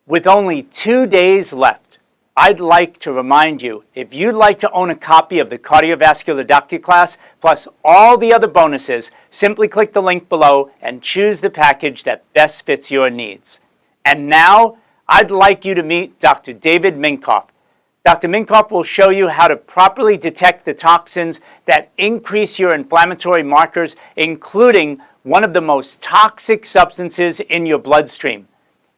With only 2 days left, I'd like to remind you, if you'd like to own a copy of the Cardiovascular DocuClass, plus all the other bonuses, simply click the link below and choose the package that best fits your needs. And now, I'd like you to meet Dr. David Minkoff. Dr. Minkoff will show you how to properly detect the toxins that increase your inflammatory markers, including one of the most toxic substances in your bloodstream.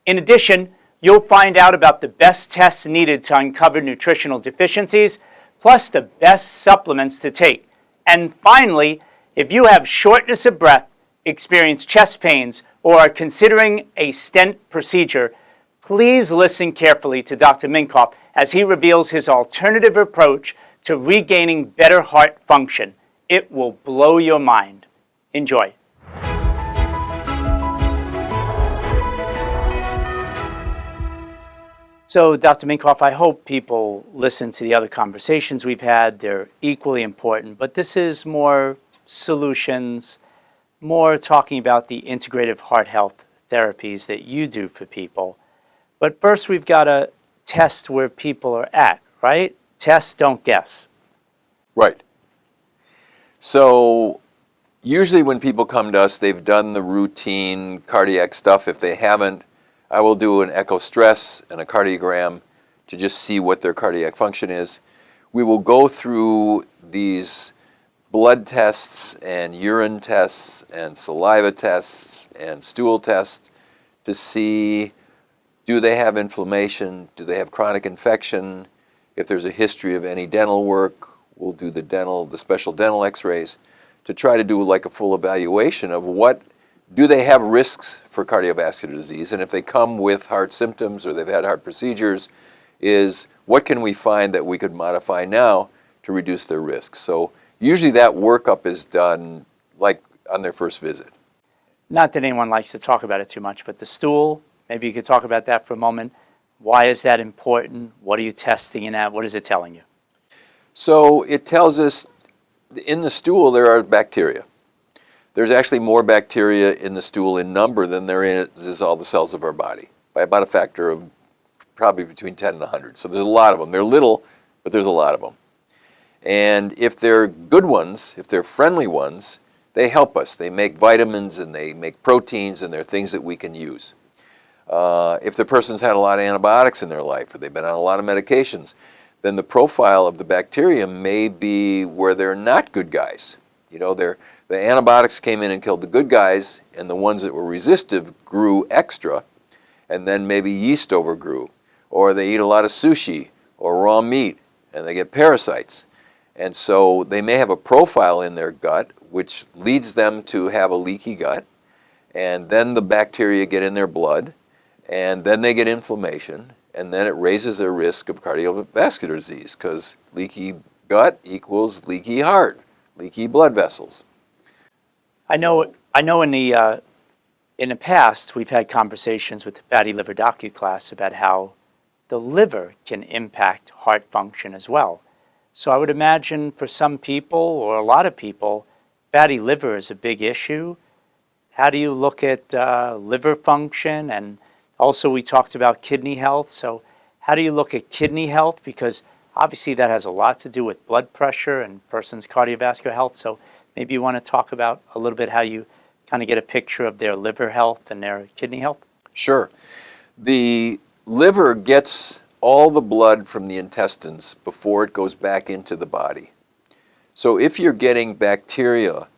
In addition, you'll find out about the best tests needed to uncover nutritional deficiencies, plus the best supplements to take. And finally, if you have shortness of breath, experience chest pains, or are considering a stent procedure, please listen carefully to Dr. Minkoff as he reveals his alternative approach to regaining better heart function. It will blow your mind. Enjoy. So, Dr. Minkoff, I hope people listen to the other conversations we've had. They're equally important, but this is more solutions, more talking about the integrative heart health therapies that you do for people. But first, we've got to test where people are at, right? Test, don't guess. Right. So usually when people come to us, they've done the routine cardiac stuff. If they haven't, I will do an echo stress and a cardiogram to just see what their cardiac function is. We will go through these blood tests and urine tests and saliva tests and stool tests to see, do they have inflammation? Do they have chronic infection? If there's a history of any dental work, we'll do the special dental x-rays to try to do like a full evaluation of what, do they have risks for cardiovascular disease? And if they come with heart symptoms or they've had heart procedures, is what can we find that we could modify now to reduce their risk? So usually that workup is done like on their first visit. Not that anyone likes to talk about it too much, but the stool, maybe you could talk about that for a moment. Why is that important? What are you testing in that? What is it telling you? So it tells us in the stool there are bacteria. There's actually more bacteria in the stool in number than there is all the cells of our body, by about a factor of probably between 10 and 100. So there's a lot of them. They're little, but there's a lot of them. And if they're good ones, if they're friendly ones, they help us. They make vitamins and they make proteins and they're things that we can use. If the person's had a lot of antibiotics in their life or they've been on a lot of medications, then the profile of the bacterium may be where they're not good guys. You know, the antibiotics came in and killed the good guys, and the ones that were resistive grew extra, and then maybe yeast overgrew, or they eat a lot of sushi or raw meat, and they get parasites. And so they may have a profile in their gut which leads them to have a leaky gut, and then the bacteria get in their blood, and then they get inflammation, and then it raises their risk of cardiovascular disease, because leaky gut equals leaky heart, leaky blood vessels. I know in the past we've had conversations with the Fatty Liver DocuClass about how the liver can impact heart function as well. So I would imagine for some people, or a lot of people, fatty liver is a big issue. How do you look at liver function? And also we talked about kidney health. So how do you look at kidney health? Because obviously that has a lot to do with blood pressure and person's cardiovascular health. So maybe you want to talk about a little bit how you kind of get a picture of their liver health and their kidney health? Sure. The liver gets all the blood from the intestines before it goes back into the body. So if you're getting bacteria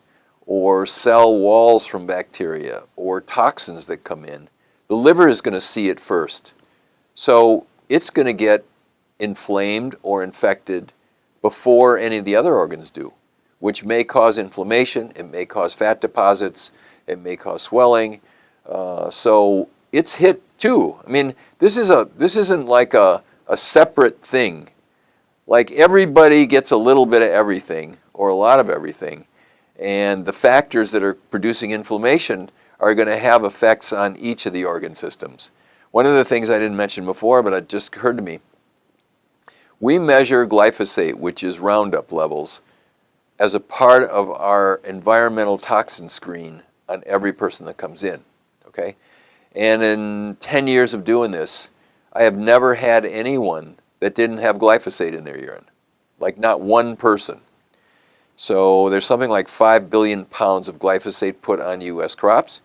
or cell walls from bacteria or toxins that come in, the liver is going to see it first. So it's going to get inflamed or infected before any of the other organs do, which may cause inflammation, it may cause fat deposits, it may cause swelling. So it's hit too. I mean, this isn't like a separate thing. Like everybody gets a little bit of everything or a lot of everything, and the factors that are producing inflammation are going to have effects on each of the organ systems. One of the things I didn't mention before, but it just occurred to me, we measure glyphosate, which is Roundup levels, as a part of our environmental toxin screen on every person that comes in, okay? And in 10 years of doing this, I have never had anyone that didn't have glyphosate in their urine, like not one person. So there's something like 5 billion pounds of glyphosate put on U.S. crops.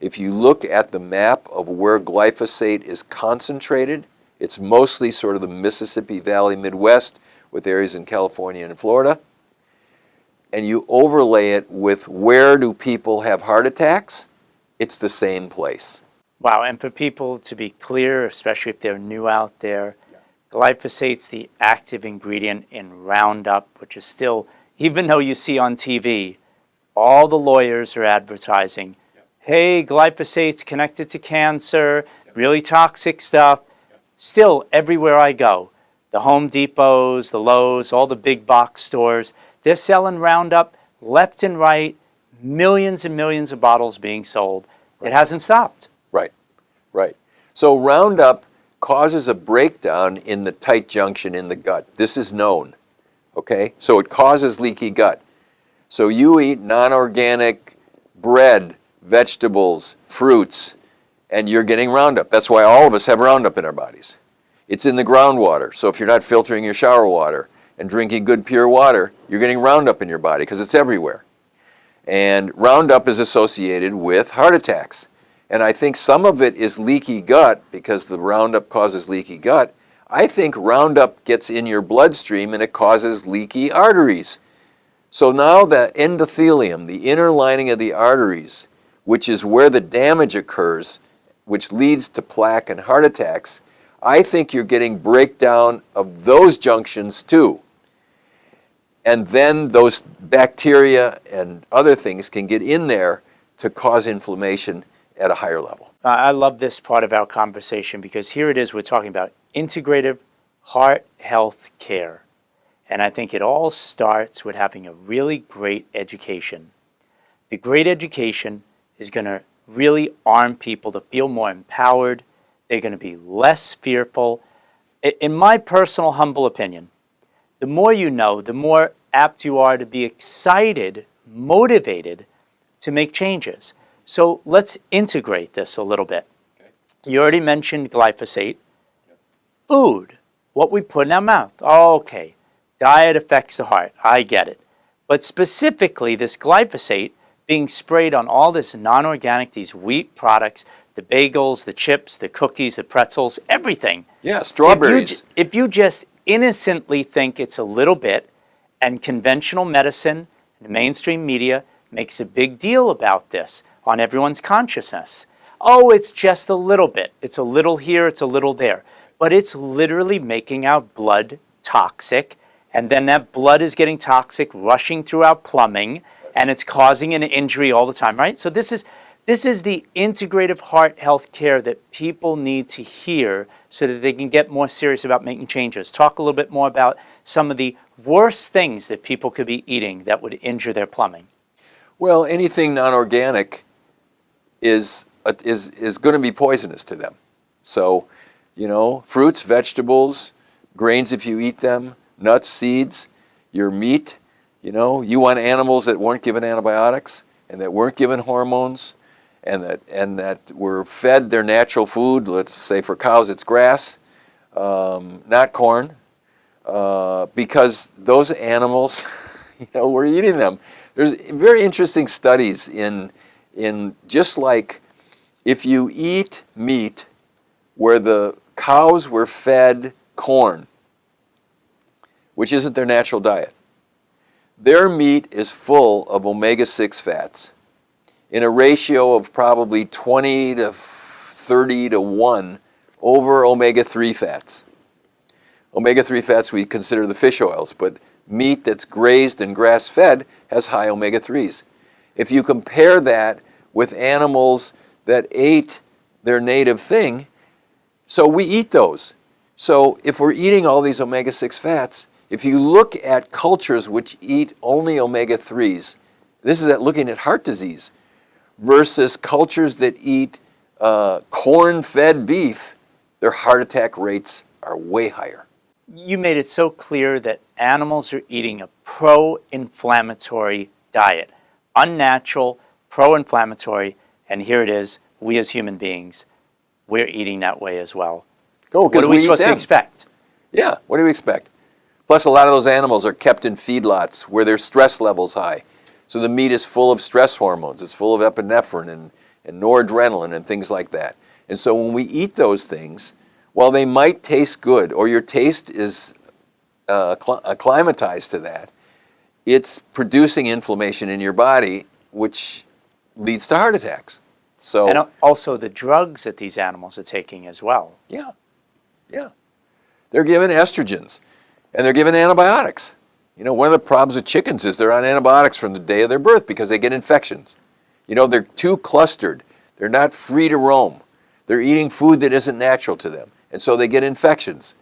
If you look at the map of where glyphosate is concentrated, it's mostly sort of the Mississippi Valley Midwest with areas in California and Florida. And you overlay it with where do people have heart attacks, it's the same place. Wow, and for people to be clear, especially if they're new out there, glyphosate's the active ingredient in Roundup, which is still, even though you see on TV, all the lawyers are advertising, hey, glyphosate's connected to cancer, really toxic stuff. Still, everywhere I go, the Home Depots, the Lowe's, all the big box stores, they're selling Roundup left and right, millions and millions of bottles being sold. It hasn't stopped. Right, right. So Roundup causes a breakdown in the tight junction in the gut. This is known, okay? So it causes leaky gut. So you eat non-organic bread, vegetables, fruits, and you're getting Roundup. That's why all of us have Roundup in our bodies. It's in the groundwater. So if you're not filtering your shower water and drinking good pure water, you're getting Roundup in your body because it's everywhere. And Roundup is associated with heart attacks. And I think some of it is leaky gut because the Roundup causes leaky gut. I think Roundup gets in your bloodstream and it causes leaky arteries. So now the endothelium, the inner lining of the arteries, which is where the damage occurs, which leads to plaque and heart attacks, I think you're getting breakdown of those junctions too. And then those bacteria and other things can get in there to cause inflammation at a higher level. I love this part of our conversation because here it is, we're talking about integrative heart health care. And I think it all starts with having a really great education. The great education is going to really arm people to feel more empowered. They're going to be less fearful. In my personal humble opinion, the more you know, the more apt you are to be excited, motivated to make changes. So let's integrate this a little bit. You already mentioned glyphosate. Food, what we put in our mouth. Okay, diet affects the heart. I get it. But specifically, this glyphosate being sprayed on all this non-organic, these wheat products, the bagels, the chips, the cookies, the pretzels, everything. Yeah, strawberries. If you just innocently think it's a little bit, and conventional medicine, the mainstream media makes a big deal about this on everyone's consciousness. Oh, it's just a little bit. It's a little here, it's a little there. But it's literally making our blood toxic, and then that blood is getting toxic, rushing through our plumbing, and it's causing an injury all the time, right? So this is the integrative heart health care that people need to hear so that they can get more serious about making changes. Talk a little bit more about some of the worst things that people could be eating that would injure their plumbing. Well, anything non-organic is going to be poisonous to them. So, fruits, vegetables, grains if you eat them, nuts, seeds, your meat, you want animals that weren't given antibiotics and that weren't given hormones and that were fed their natural food. Let's say for cows it's grass, not corn, because those animals, we're eating them. There's very interesting studies in just like if you eat meat where the cows were fed corn, which isn't their natural diet, their meat is full of omega-6 fats in a ratio of probably 20 to 30 to 1 over omega-3 fats. Omega-3 fats we consider the fish oils, but meat that's grazed and grass-fed has high omega-3s. If you compare that with animals that ate their native thing, so we eat those. So if we're eating all these omega-6 fats, if you look at cultures which eat only omega-3s, this is looking at heart disease, versus cultures that eat corn-fed beef, their heart attack rates are way higher. You made it so clear that animals are eating a pro-inflammatory diet, unnatural, pro-inflammatory, and here it is, we as human beings, we're eating that way as well. Go, What because are we we eat supposed to them. expect? Yeah, what do we expect? Plus, a lot of those animals are kept in feedlots where their stress level's high. So the meat is full of stress hormones. It's full of epinephrine and noradrenaline and things like that. And so when we eat those things, while they might taste good, or your taste is acclimatized to that, it's producing inflammation in your body, which leads to heart attacks. So, And also the drugs that these animals are taking as well. yeah, yeah. They're given estrogens, and they're given antibiotics. You know, one of the problems with chickens is they're on antibiotics from the day of their birth because they get infections. You know, they're too clustered. They're not free to roam. They're eating food that isn't natural to them, and so they get infections.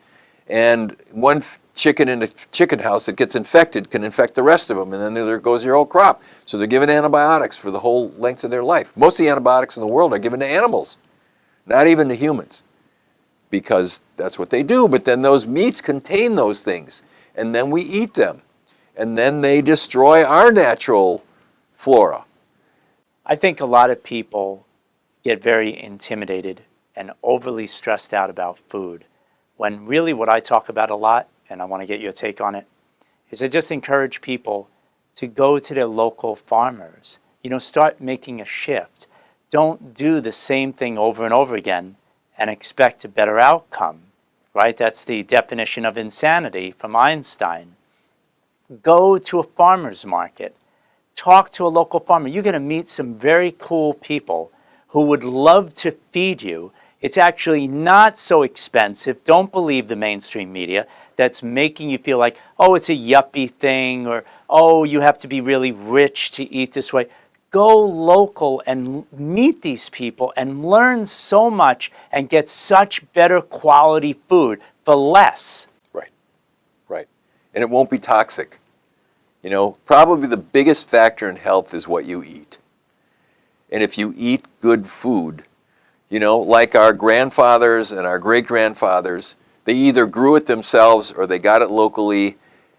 And one chicken in a chicken house that gets infected can infect the rest of them, and then there goes your whole crop. So they're given antibiotics for the whole length of their life. Most of the antibiotics in the world are given to animals, not even to humans, because that's what they do. But then those meats contain those things, and then we eat them, and then they destroy our natural flora. I think a lot of people get very intimidated and overly stressed out about food, when really what I talk about a lot, and I want to get your take on it, is I just encourage people to go to their local farmers. You know, start making a shift. Don't do the same thing over and over again and expect a better outcome, right? That's the definition of insanity from Einstein. Go to a farmer's market. Talk to a local farmer. You're going to meet some very cool people who would love to feed you. It's actually not so expensive. Don't believe the mainstream media that's making you feel like, oh, it's a yuppie thing, or, oh, you have to be really rich to eat this way. Go local and meet these people and learn so much and get such better quality food for less. Right, right. And it won't be toxic. You know, probably the biggest factor in health is what you eat. And if you eat good food, you know, like our grandfathers and our great-grandfathers, they either grew it themselves or they got it locally,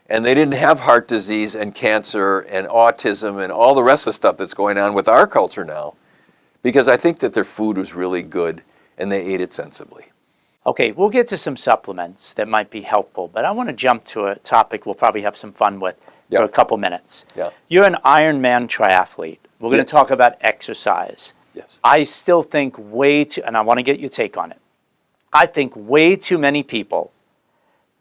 and they didn't have heart disease and cancer and autism and all the rest of the stuff that's going on with our culture now, because I think that their food was really good and they ate it sensibly. Okay, we'll get to some supplements that might be helpful, but I want to jump to a topic we'll probably have some fun with for a couple minutes. Yeah. You're an Ironman triathlete. We're going Yes. to talk about exercise. Yes. I still think and I want to get your take on it. I think way too many people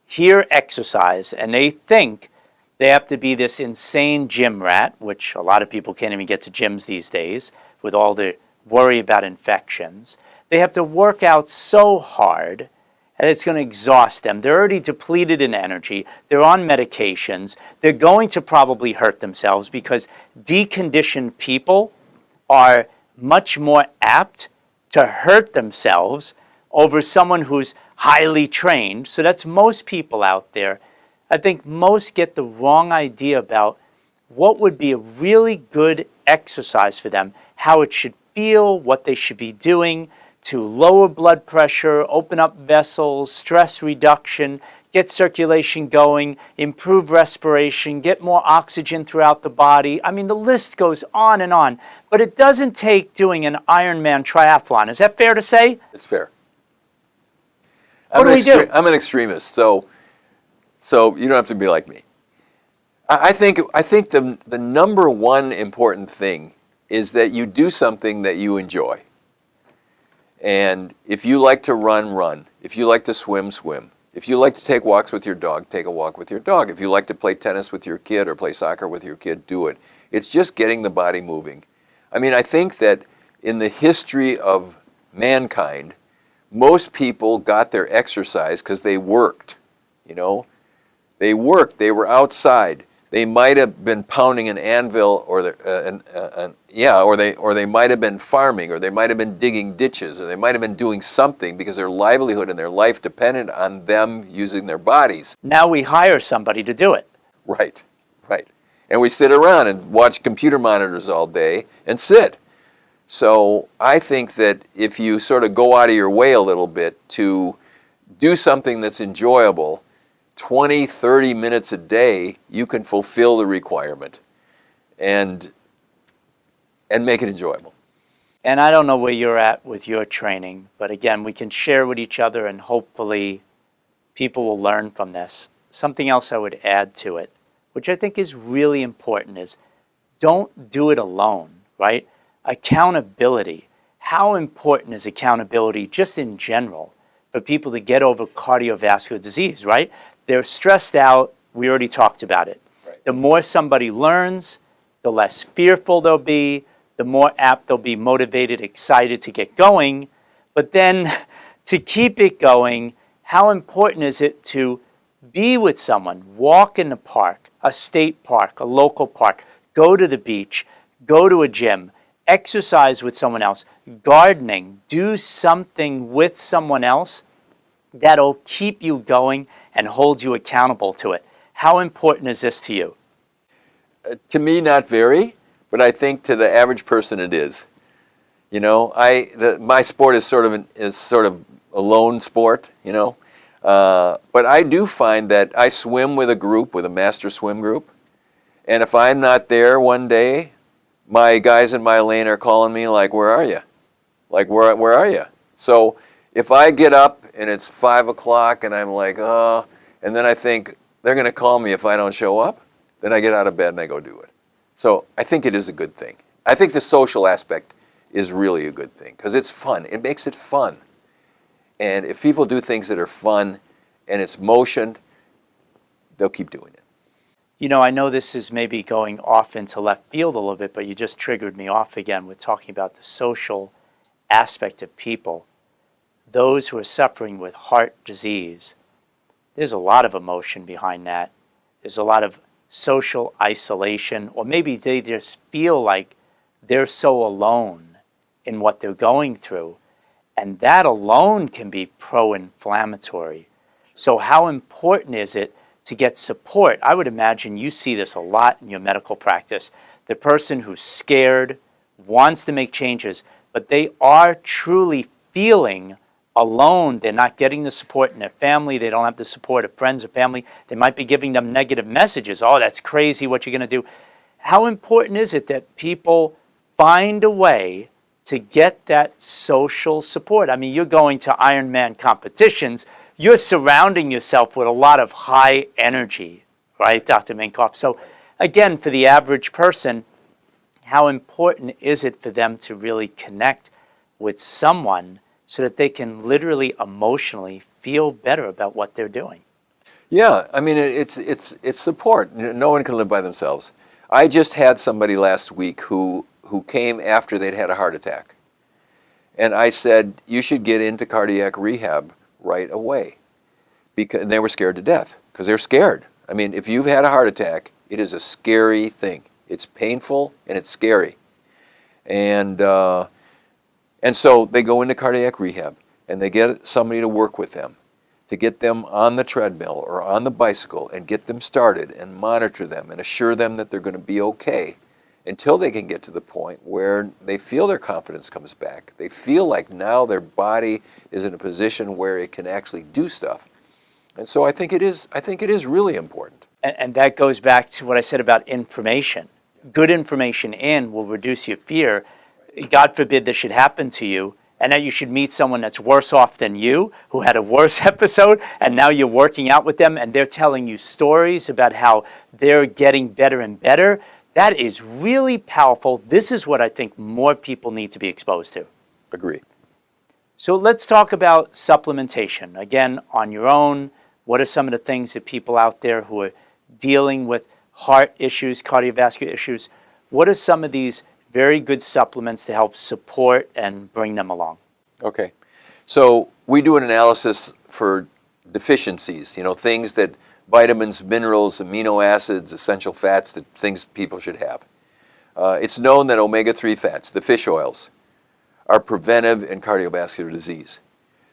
hear exercise and they think they have to be this insane gym rat, which a lot of people can't even get to gyms these days with all the worry about infections. They have to work out so hard and it's going to exhaust them. They're already depleted in energy. They're on medications. They're going to probably hurt themselves because deconditioned people are much more apt to hurt themselves over someone who's highly trained. So that's most people out there. I think most get the wrong idea about what would be a really good exercise for them, how it should feel, what they should be doing to lower blood pressure, open up vessels, stress reduction, get circulation going, improve respiration, get more oxygen throughout the body. I mean, the list goes on and on. But it doesn't take doing an Ironman triathlon. Is that fair to say? It's fair. What do we do? I'm an extremist, so you don't have to be like me. I think the number one important thing is that you do something that you enjoy. And if you like to run, run. If you like to swim, swim. If you like to take walks with your dog, take a walk with your dog. If you like to play tennis with your kid or play soccer with your kid, do it. It's just getting the body moving. I mean, I think that in the history of mankind, most people got their exercise because they worked, you know. They worked, they were outside. They might have been pounding an anvil or they might have been farming, or they might have been digging ditches, or they might have been doing something because their livelihood and their life depended on them using their bodies. Now we hire somebody to do it. Right, right. And we sit around and watch computer monitors all day and sit. So I think that if you sort of go out of your way a little bit to do something that's enjoyable, 20, 30 minutes a day, you can fulfill the requirement and make it enjoyable. And I don't know where you're at with your training, but again, we can share with each other and hopefully people will learn from this. Something else I would add to it, which I think is really important, is don't do it alone, right? Accountability. How important is accountability just in general for people to get over cardiovascular disease, right? They're stressed out. We already talked about it. Right. The more somebody learns, the less fearful they'll be, the more apt they'll be motivated, excited to get going. But then to keep it going, how important is it to be with someone, walk in the park, a state park, a local park, go to the beach, go to a gym, exercise with someone else, gardening, do something with someone else that'll keep you going and hold you accountable to it. How important is this to you? To me, not very, but I think to the average person it is. You know, my sport is sort of a lone sport, you know. But I do find that I swim with a group, with a master swim group. And if I'm not there one day, my guys in my lane are calling me like, where are you? Like, where are you? So if I get up and it's 5 o'clock and I'm like, oh, and then I think they're going to call me if I don't show up, then I get out of bed and I go do it. So I think it is a good thing. I think the social aspect is really a good thing because it's fun. It makes it fun. And if people do things that are fun and it's motioned, they'll keep doing it. You know, I know this is maybe going off into left field a little bit, but you just triggered me off again with talking about the social aspect of people. Those who are suffering with heart disease, there's a lot of emotion behind that. There's a lot of social isolation, or maybe they just feel like they're so alone in what they're going through. And that alone can be pro-inflammatory. So how important is it to get support? I would imagine you see this a lot in your medical practice. The person who's scared, wants to make changes, but they are truly feeling alone. They're not getting the support in their family. They don't have the support of friends or family. They might be giving them negative messages. Oh, that's crazy what you're going to do. How important is it that people find a way to get that social support? I mean, you're going to Ironman competitions. You're surrounding yourself with a lot of high energy, right, Dr. Minkoff? So again, for the average person, how important is it for them to really connect with someone so that they can literally emotionally feel better about what they're doing? Yeah, I mean, it's support. No one can live by themselves. I just had somebody last week who came after they'd had a heart attack. And I said, you should get into cardiac rehab right away. And they were scared to death because they're scared. I mean, if you've had a heart attack, it is a scary thing. It's painful and it's scary. And so they go into cardiac rehab and they get somebody to work with them, to get them on the treadmill or on the bicycle and get them started and monitor them and assure them that they're going to be okay until they can get to the point where they feel their confidence comes back. They feel like now their body is in a position where it can actually do stuff. And so I think it is really important. And that goes back to what I said about information. Good information in will reduce your fear. God forbid this should happen to you, and that you should meet someone that's worse off than you, who had a worse episode, and now you're working out with them, and they're telling you stories about how they're getting better and better. That is really powerful. This is what I think more people need to be exposed to. Agree. So let's talk about supplementation. Again, on your own, what are some of the things that people out there who are dealing with heart issues, cardiovascular issues, what are some of these very good supplements to help support and bring them along? Okay. So we do an analysis for deficiencies, things that vitamins, minerals, amino acids, essential fats, the things people should have. It's known that omega-3 fats, the fish oils, are preventive in cardiovascular disease.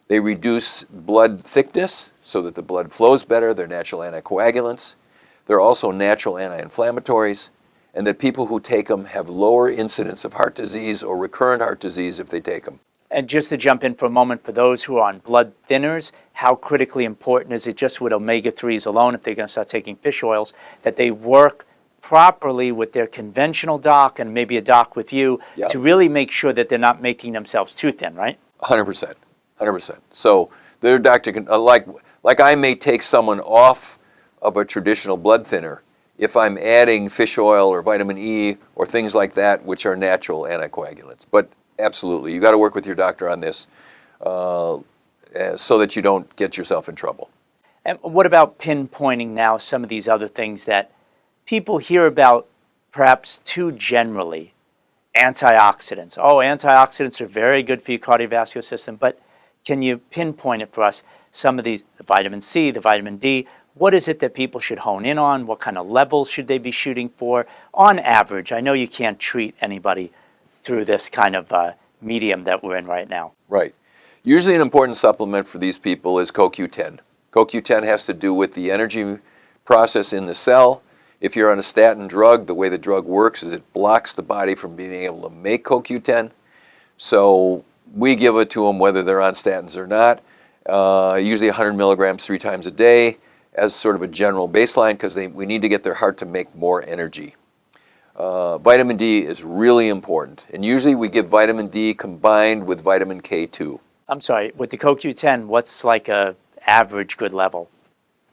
They reduce blood thickness so that the blood flows better. They're natural anticoagulants. They're also natural anti-inflammatories, and that people who take them have lower incidence of heart disease or recurrent heart disease if they take them. And just to jump in for a moment, for those who are on blood thinners, how critically important is it just with omega-3s alone, if they're going to start taking fish oils, that they work properly with their conventional doc and maybe a doc with you Yeah. to really make sure that they're not making themselves too thin, right? 100%, 100%. So their doctor can, like I may take someone off of a traditional blood thinner if I'm adding fish oil or vitamin E or things like that, which are natural anticoagulants. But absolutely, you got to work with your doctor on this so that you don't get yourself in trouble. And what about pinpointing now some of these other things that people hear about perhaps too generally? Antioxidants. Oh, antioxidants are very good for your cardiovascular system, but can you pinpoint it for us? Some of these, the vitamin C, the vitamin D, what is it that people should hone in on? What kind of levels should they be shooting for? On average, I know you can't treat anybody through this kind of medium that we're in right now. Right. Usually an important supplement for these people is CoQ10. CoQ10 has to do with the energy process in the cell. If you're on a statin drug, the way the drug works is it blocks the body from being able to make CoQ10. So we give it to them whether they're on statins or not, usually 100 milligrams 3 times a day as sort of a general baseline because we need to get their heart to make more energy. Vitamin D is really important, and usually we give vitamin D combined with vitamin K2. I'm sorry, with the CoQ10, what's like a average good level?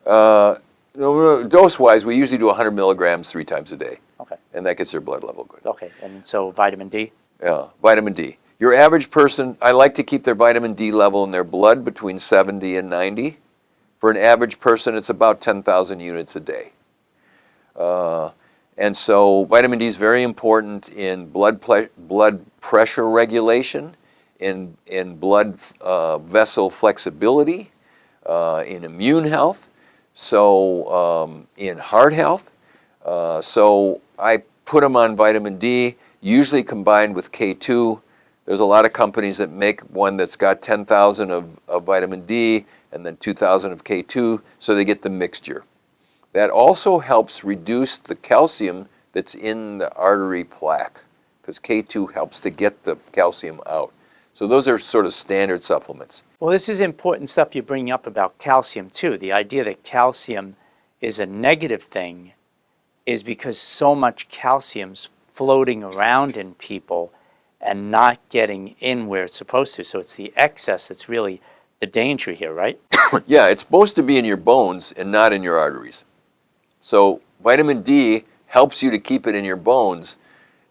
Dose-wise, we usually do 100 milligrams 3 times a day, Okay, and that gets their blood level good. okay, and so vitamin D? Yeah, vitamin D. Your average person, I like to keep their vitamin D level in their blood between 70 and 90. For an average person, it's about 10,000 units a day. And so vitamin D is very important in blood pressure regulation, in blood vessel flexibility, in immune health, so in heart health. So I put them on vitamin D, usually combined with K2. There's a lot of companies that make one that's got 10,000 of vitamin D and then 2,000 of K2, so they get the mixture. That also helps reduce the calcium that's in the artery plaque, because K2 helps to get the calcium out. So those are sort of standard supplements. Well, this is important stuff you're bringing up about calcium too. The idea that calcium is a negative thing is because so much calcium's floating around in people and not getting in where it's supposed to. So it's the excess that's really the danger here, right? Yeah, it's supposed to be in your bones and not in your arteries. So vitamin D helps you to keep it in your bones,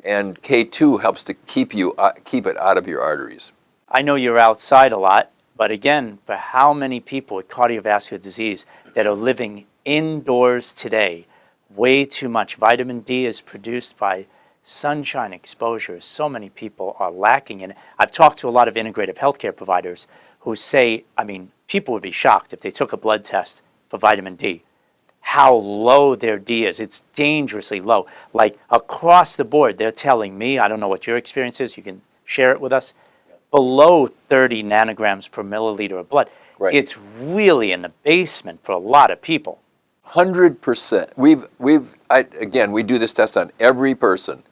and K2 helps to keep it out of your arteries. I know you're outside a lot, but again, for how many people with cardiovascular disease that are living indoors today, way too much vitamin D is produced by sunshine exposure. So many people are lacking in it. I've talked to a lot of integrative healthcare providers who say, I mean, people would be shocked if they took a blood test for vitamin D, how low their D is. It's dangerously low. Like across the board, they're telling me, I don't know what your experience is, you can share it with us, below 30 nanograms per milliliter of blood. Right. It's really in the basement for a lot of people. 100%. Again, we do this test on every person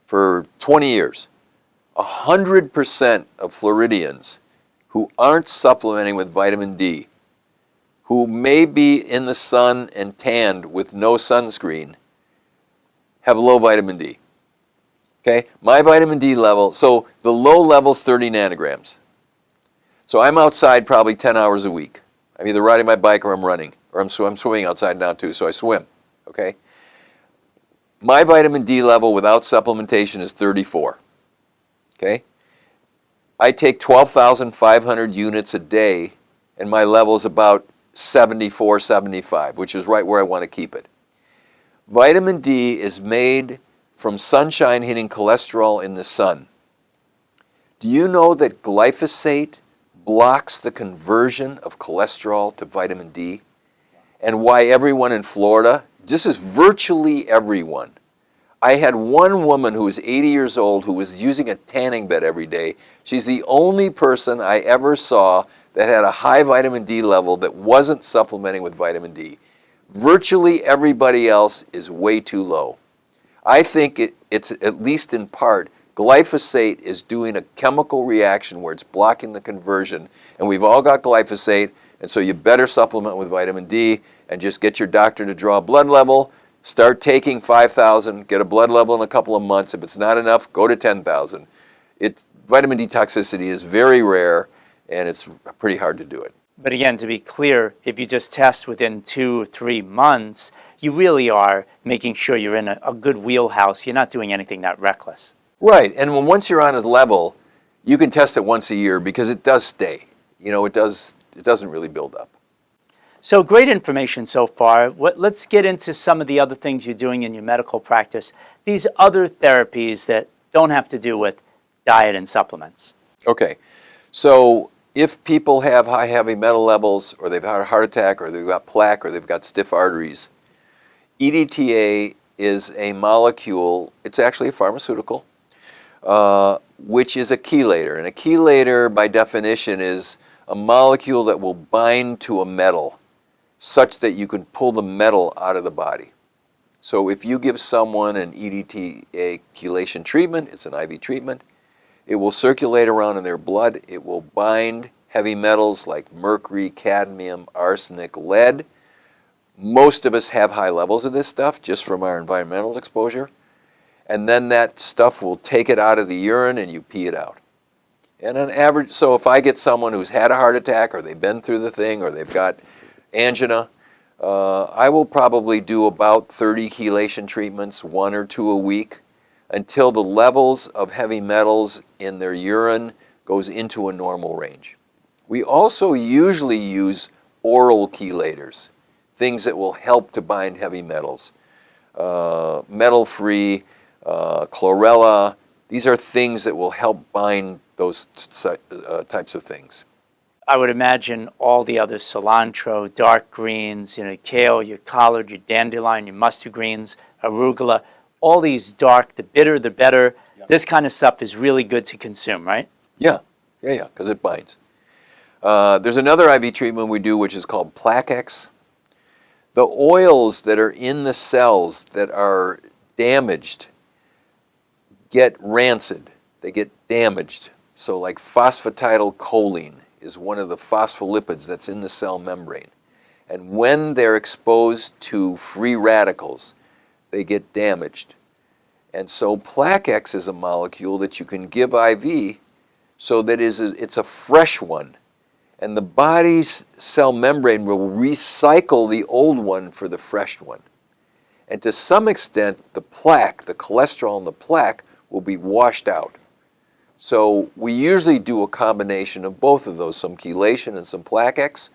for 20 years. 100% of Floridians who aren't supplementing with vitamin D, who may be in the sun and tanned with no sunscreen, have low vitamin D. Okay, my vitamin D level, so the low level is 30 nanograms. So I'm outside probably 10 hours a week. I'm either riding my bike or I'm running, or I'm swimming outside now too, so I swim, okay? My vitamin D level without supplementation is 34, okay? I take 12,500 units a day, and my level is about 74, 75, which is right where I want to keep it. Vitamin D is made from sunshine hitting cholesterol in the sun. Do you know that glyphosate blocks the conversion of cholesterol to vitamin D? And why everyone in Florida, this is virtually everyone. I had one woman who was 80 years old who was using a tanning bed every day. She's the only person I ever saw that had a high vitamin D level that wasn't supplementing with vitamin D. Virtually everybody else is way too low. I think it's at least in part, glyphosate is doing a chemical reaction where it's blocking the conversion, and we've all got glyphosate, and so you better supplement with vitamin D and just get your doctor to draw a blood level, Start taking 5,000, get a blood level in a couple of months. If it's not enough, go to 10,000. Vitamin D toxicity is very rare, and it's pretty hard to do it. But again, to be clear, if you just test within 2 or 3 months, you really are making sure you're in a good wheelhouse. You're not doing anything that reckless. Right, and once you're on a level, you can test it once a year because it does stay. It doesn't really build up. So great information so far. Let's get into some of the other things you're doing in your medical practice. These other therapies that don't have to do with diet and supplements. Okay, so if people have high heavy metal levels, or they've had a heart attack, or they've got plaque, or they've got stiff arteries, EDTA is a molecule, it's actually a pharmaceutical, which is a chelator. And a chelator, by definition, is a molecule that will bind to a metal such that you can pull the metal out of the body. So if you give someone an EDTA chelation treatment, it's an IV treatment, it will circulate around in their blood. It will bind heavy metals like mercury, cadmium, arsenic, lead. Most of us have high levels of this stuff just from our environmental exposure. And then that stuff will take it out of the urine and you pee it out. And on average, so if I get someone who's had a heart attack, or they've been through the thing, or they've got angina, I will probably do about 30 chelation treatments, 1 or 2 a week, until the levels of heavy metals in their urine goes into a normal range. We also usually use oral chelators, things that will help to bind heavy metals. Metal-free, chlorella, these are things that will help bind those types of things. I would imagine all the other cilantro, dark greens, kale, your collard, your dandelion, your mustard greens, arugula, all these dark, the bitter, the better. Yep. This kind of stuff is really good to consume, right? Yeah, because it binds. There's another IV treatment we do, which is called Plaquex. The oils that are in the cells that are damaged get rancid. They get damaged. So like phosphatidylcholine is one of the phospholipids that's in the cell membrane. And when they're exposed to free radicals, they get damaged. And so Plaquex is a molecule that you can give IV so that it's a fresh one. And the body's cell membrane will recycle the old one for the fresh one. And to some extent, the plaque, the cholesterol in the plaque, will be washed out. So we usually do a combination of both of those, some chelation and some Plaquex,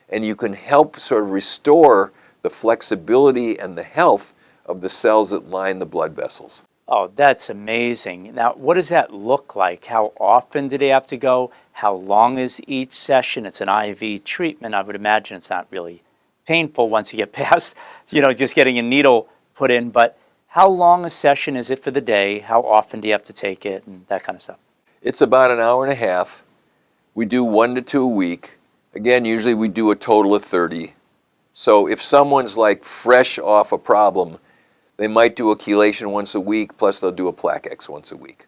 and you can help sort of restore the flexibility and the health of the cells that line the blood vessels. Oh, that's amazing. Now, what does that look like? How often do they have to go? How long is each session? It's an IV treatment. I would imagine it's not really painful once you get past, just getting a needle put in. But how long a session is it for the day? How often do you have to take it and that kind of stuff? It's about an hour and a half. We do 1 to 2 a week. Again, usually we do a total of 30. So if someone's like fresh off a problem, they might do a chelation once a week, plus they'll do a Plaquex once a week.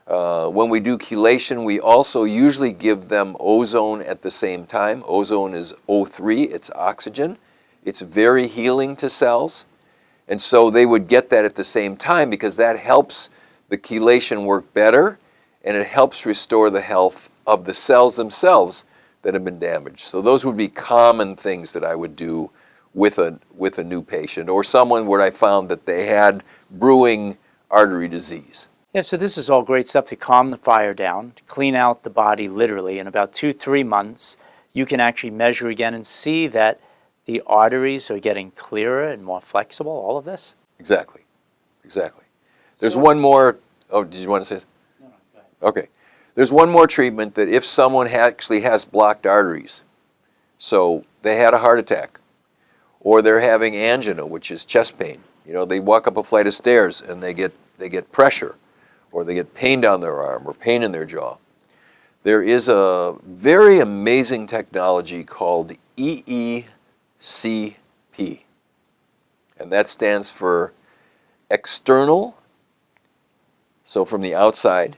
When we do chelation, we also usually give them ozone at the same time. Ozone is O3, it's oxygen. It's very healing to cells. And so they would get that at the same time because that helps the chelation work better, and it helps restore the health of the cells themselves that have been damaged. So those would be common things that I would do with a new patient, or someone where I found that they had brewing artery disease. Yeah, so this is all great stuff to calm the fire down, to clean out the body literally. In about 2-3 months, you can actually measure again and see that the arteries are getting clearer and more flexible, all of this? Exactly. There's one more, did you want to say? No, go ahead. Okay. There's one more treatment that if someone actually has blocked arteries, so they had a heart attack, or they're having angina, which is chest pain. They walk up a flight of stairs and they get pressure, or they get pain down their arm or pain in their jaw. There is a very amazing technology called EECP, and that stands for external, so from the outside,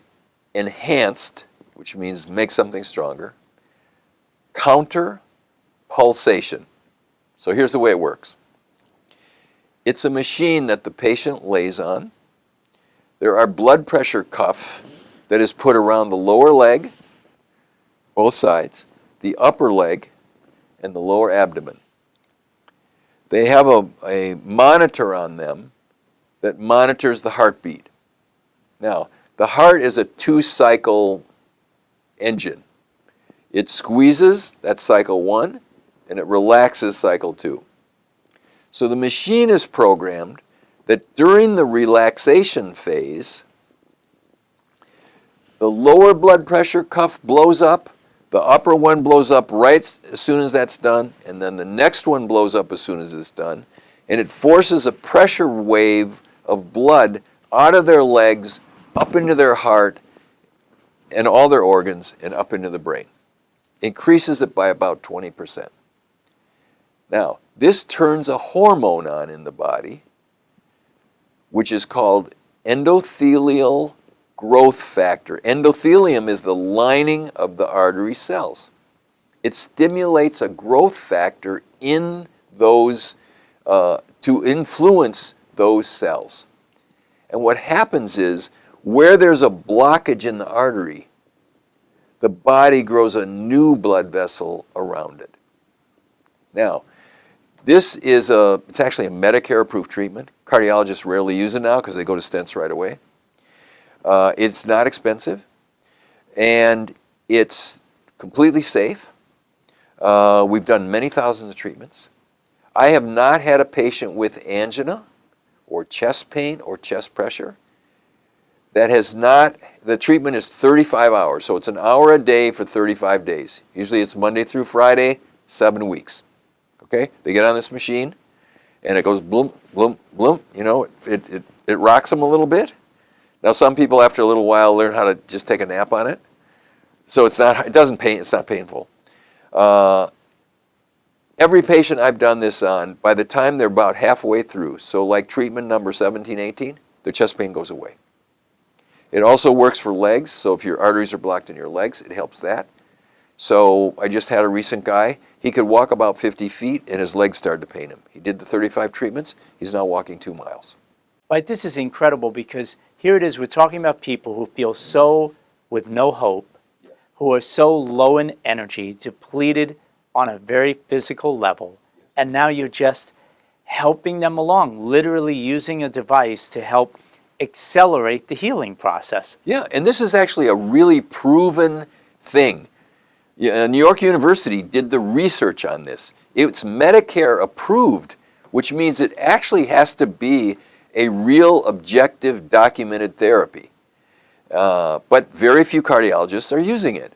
enhanced, which means make something stronger, counter pulsation. So here's the way it works. It's a machine that the patient lays on. There are blood pressure cuffs that is put around the lower leg, both sides, the upper leg, and the lower abdomen. They have a monitor on them that monitors the heartbeat. Now, the heart is a 2-cycle engine. It squeezes, that's cycle 1, and it relaxes, cycle 2. So the machine is programmed that during the relaxation phase, the lower blood pressure cuff blows up, the upper one blows up right as soon as that's done, and then the next one blows up as soon as it's done, and it forces a pressure wave of blood out of their legs, up into their heart, and all their organs, and up into the brain. Increases it by about 20%. Now, this turns a hormone on in the body, which is called endothelial growth factor. Endothelium is the lining of the artery cells. It stimulates a growth factor in those, to influence those cells. And what happens is, where there's a blockage in the artery, the body grows a new blood vessel around it. Now, this is it's actually a Medicare-approved treatment. Cardiologists rarely use it now because they go to stents right away. It's not expensive, and it's completely safe. We've done many thousands of treatments. I have not had a patient with angina or chest pain or chest pressure that has not, the treatment is 35 hours, so it's an hour a day for 35 days. Usually it's Monday through Friday, 7 weeks. Okay? They get on this machine, and it goes bloom, bloom, bloom. You know, it rocks them a little bit. Now, some people after a little while learn how to just take a nap on it. So it's not painful. Every patient I've done this on, by the time they're about halfway through, so like treatment number 17, 18, their chest pain goes away. It also works for legs, so if your arteries are blocked in your legs, it helps that. So I just had a recent guy, he could walk about 50 feet and his legs started to pain him. He did the 35 treatments, he's now walking 2 miles. Right, this is incredible because here it is, we're talking about people who feel so with no hope, who are so low in energy, depleted on a very physical level, and now you're just helping them along, literally using a device to help accelerate the healing process. Yeah, and this is actually a really proven thing. New York University did the research on this. It's Medicare approved, which means it actually has to be a real objective documented therapy. But very few cardiologists are using it.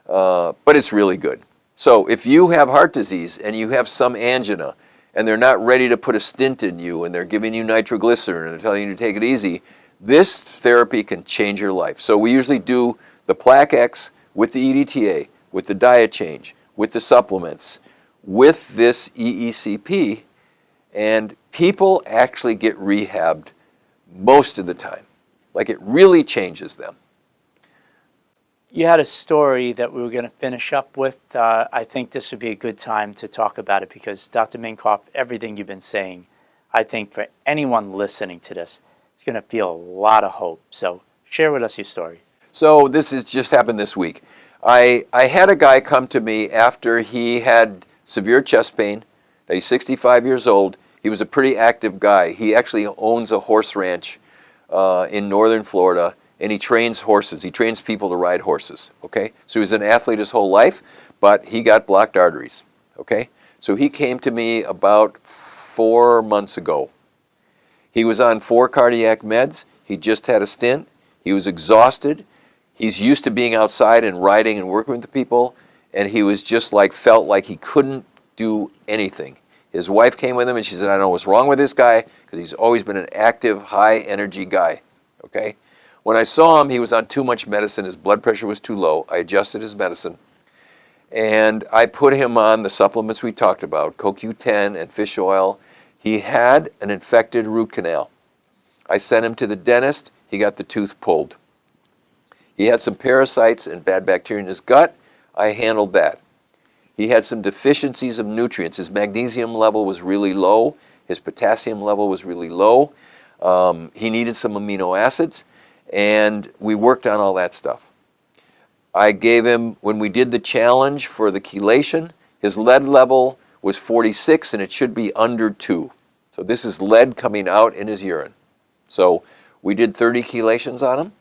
But it's really good. So if you have heart disease and you have some angina and they're not ready to put a stent in you and they're giving you nitroglycerin and they're telling you to take it easy, this therapy can change your life. So we usually do the Plaque X with the EDTA, with the diet change, with the supplements, with this EECP, and people actually get rehabbed most of the time. Like it really changes them. You had a story that we were going to finish up with. I think this would be a good time to talk about it because Dr. Minkoff, everything you've been saying, I think for anyone listening to this, is going to feel a lot of hope. So share with us your story. So this has just happened this week. I had a guy come to me after he had severe chest pain. He's 65 years old. He was a pretty active guy. He actually owns a horse ranch in northern Florida, and he trains horses. He trains people to ride horses, okay? So he was an athlete his whole life, but he got blocked arteries, okay? So he came to me about 4 months ago. He was on 4 cardiac meds. He just had a stent. He was exhausted. He's used to being outside and riding and working with the people, and he was just felt like he couldn't do anything. His wife came with him and she said, I don't know what's wrong with this guy because he's always been an active, high energy guy, okay? When I saw him, he was on too much medicine. His blood pressure was too low. I adjusted his medicine, and I put him on the supplements we talked about, CoQ10 and fish oil. He had an infected root canal. I sent him to the dentist. He got the tooth pulled. He had some parasites and bad bacteria in his gut. I handled that. He had some deficiencies of nutrients. His magnesium level was really low. His potassium level was really low. He needed some amino acids, and we worked on all that stuff. I gave him, when we did the challenge for the chelation, his lead level was 46 and it should be under 2. So this is lead coming out in his urine. So we did 30 chelations on him.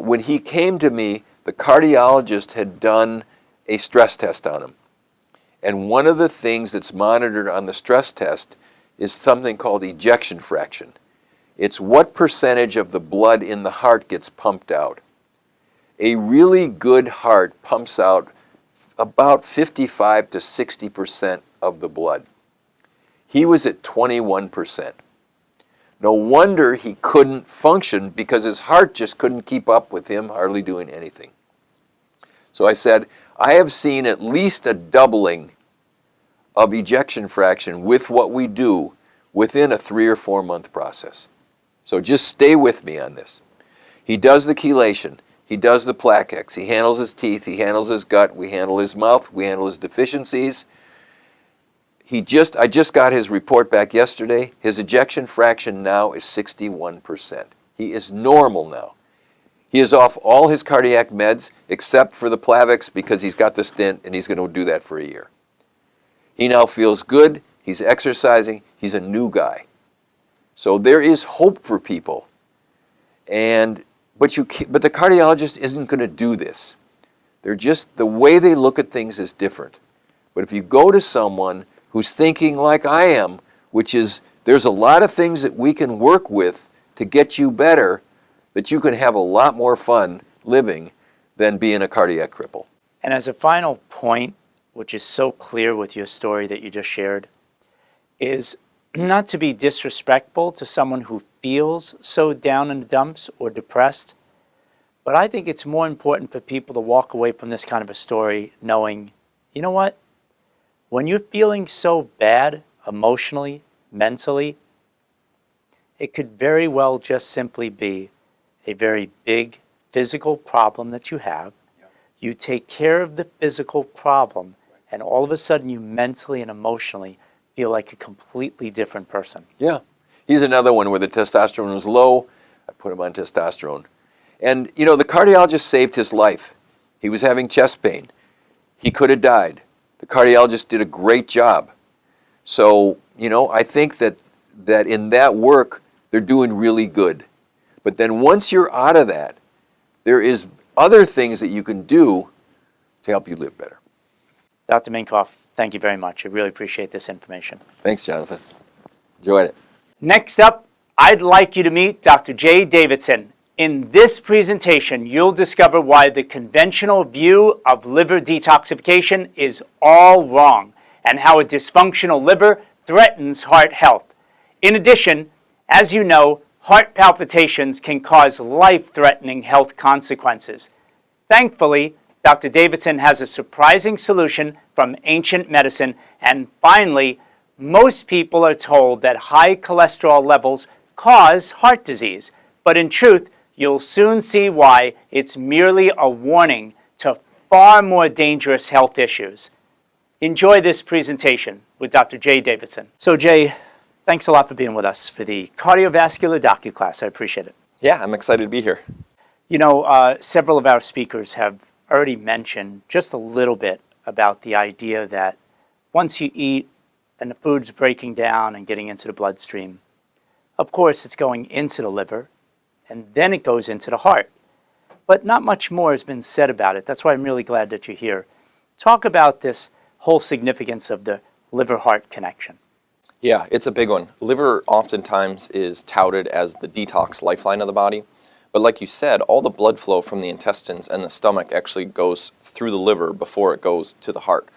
When he came to me, the cardiologist had done a stress test on him. And one of the things that's monitored on the stress test is something called ejection fraction. It's what percentage of the blood in the heart gets pumped out. A really good heart pumps out about 55 to 60% of the blood. He was at 21%. No wonder he couldn't function, because his heart just couldn't keep up with him hardly doing anything. So I said, I have seen at least a doubling of ejection fraction with what we do within a 3 or 4 month process. So just stay with me on this. He does the chelation. He does the Plaquex. He handles his teeth. He handles his gut. We handle his mouth. We handle his deficiencies. I just got his report back yesterday. His ejection fraction now is 61%. He is normal now. He is off all his cardiac meds except for the Plavix, because he's got the stent and he's going to do that for a year. He now feels good. He's exercising. He's a new guy. So there is hope for people. But the cardiologist isn't going to do this. They're just, the way they look at things is different. But if you go to someone who's thinking like I am, which is there's a lot of things that we can work with to get you better, that you can have a lot more fun living than being a cardiac cripple. And as a final point, which is so clear with your story that you just shared, is not to be disrespectful to someone who feels so down in the dumps or depressed, but I think it's more important for people to walk away from this kind of a story knowing, you know what? When you're feeling so bad emotionally, mentally, it could very well just simply be a very big physical problem that you have. You take care of the physical problem, and all of a sudden you mentally and emotionally feel like a completely different person. Yeah. He's another one where the testosterone was low. I put him on testosterone. And, the cardiologist saved his life. He was having chest pain. He could have died. The cardiologist did a great job. So, I think that in that work, they're doing really good. But then once you're out of that, there is other things that you can do to help you live better. Dr. Minkoff, thank you very much. I really appreciate this information. Thanks, Jonathan. Enjoyed it. Next up, I'd like you to meet Dr. Jay Davidson. In this presentation, you'll discover why the conventional view of liver detoxification is all wrong and how a dysfunctional liver threatens heart health. In addition, as you know, heart palpitations can cause life-threatening health consequences. Thankfully, Dr. Davidson has a surprising solution from ancient medicine, and finally, most people are told that high cholesterol levels cause heart disease, but in truth, you'll soon see why it's merely a warning to far more dangerous health issues. Enjoy this presentation with Dr. Jay Davidson. So Jay, thanks a lot for being with us for the cardiovascular docu class. I appreciate it. Yeah, I'm excited to be here. Several of our speakers have already mentioned just a little bit about the idea that once you eat and the food's breaking down and getting into the bloodstream, of course it's going into the liver and then it goes into the heart. But not much more has been said about it. That's why I'm really glad that you're here. Talk about this whole significance of the liver-heart connection. Yeah, it's a big one. Liver oftentimes is touted as the detox lifeline of the body. But like you said, all the blood flow from the intestines and the stomach actually goes through the liver before it goes to the heart.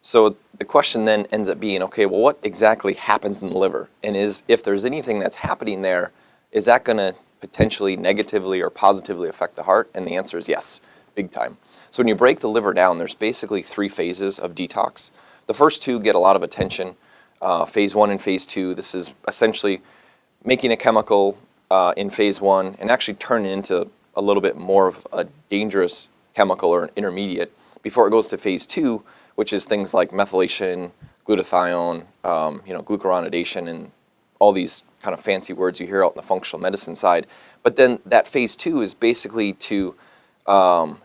So the question then ends up being, okay, well, what exactly happens in the liver? And if there's anything that's happening there, is that going to potentially negatively or positively affect the heart? And the answer is yes, big time. So when you break the liver down, there's basically 3 phases of detox. The first 2 get a lot of attention. Phase 1 and phase 2, this is essentially making a chemical in phase 1 and actually turn it into a little bit more of a dangerous chemical or an intermediate before it goes to phase 2, which is things like methylation, glutathione, glucuronidation, and all these kind of fancy words you hear out in the functional medicine side. But then that phase 2 is basically to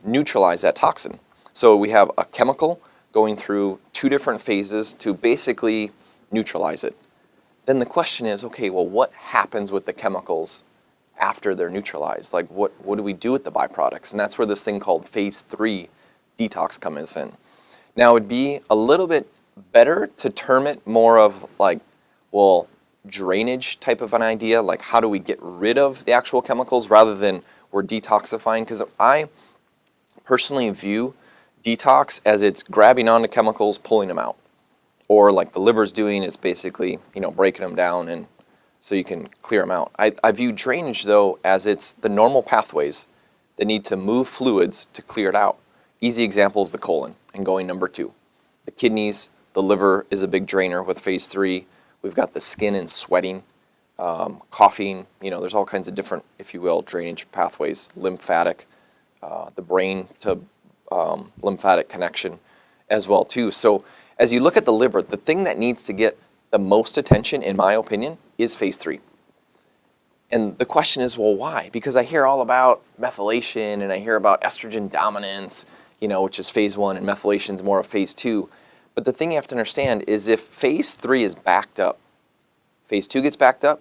neutralize that toxin. So we have a chemical going through 2 different phases to basically neutralize it. Then the question is, okay, well, what happens with the chemicals after they're neutralized? Like, what do we do with the byproducts? And that's where this thing called phase 3 detox comes in. Now, it would be a little bit better to term it more of like, well, drainage type of an idea, like how do we get rid of the actual chemicals rather than we're detoxifying, because I personally view detox as it's grabbing onto chemicals, pulling them out, or like the liver's doing is basically, breaking them down and so you can clear them out. I view drainage though as it's the normal pathways that need to move fluids to clear it out. Easy example is the colon and going number 2. The kidneys, the liver is a big drainer with phase 3. We've got the skin and sweating, coughing, there's all kinds of different, if you will, drainage pathways, lymphatic, the brain to lymphatic connection as well too. So as you look at the liver, the thing that needs to get the most attention, in my opinion, is phase 3. And the question is, well, why? Because I hear all about methylation and I hear about estrogen dominance, which is phase 1, and methylation is more of phase 2. But the thing you have to understand is if phase 3 is backed up, phase 2 gets backed up.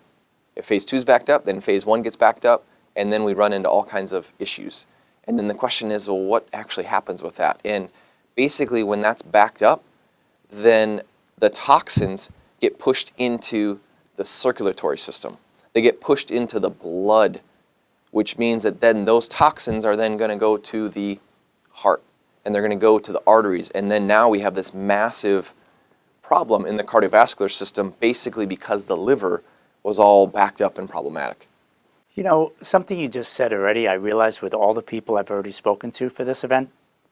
If phase 2 is backed up, then phase 1 gets backed up, and then we run into all kinds of issues. And then the question is, well, what actually happens with that? And basically, when that's backed up, then the toxins get pushed into the circulatory system. They get pushed into the blood, which means that then those toxins are then going to go to the heart, and they're going to go to the arteries. And then now we have this massive problem in the cardiovascular system, basically because the liver was all backed up and problematic. Something you just said already, I realized with all the people I've already spoken to for this event,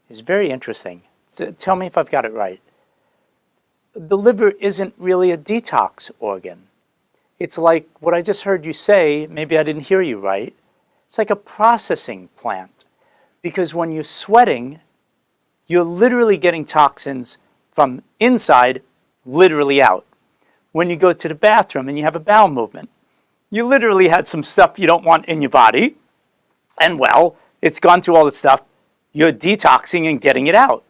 is very interesting. So tell me if I've got it right. The liver isn't really a detox organ. It's like what I just heard you say, maybe I didn't hear you right. It's like a processing plant. Because when you're sweating, you're literally getting toxins from inside, literally out. When you go to the bathroom and you have a bowel movement, you literally had some stuff you don't want in your body, and it's gone through all the stuff, you're detoxing and getting it out.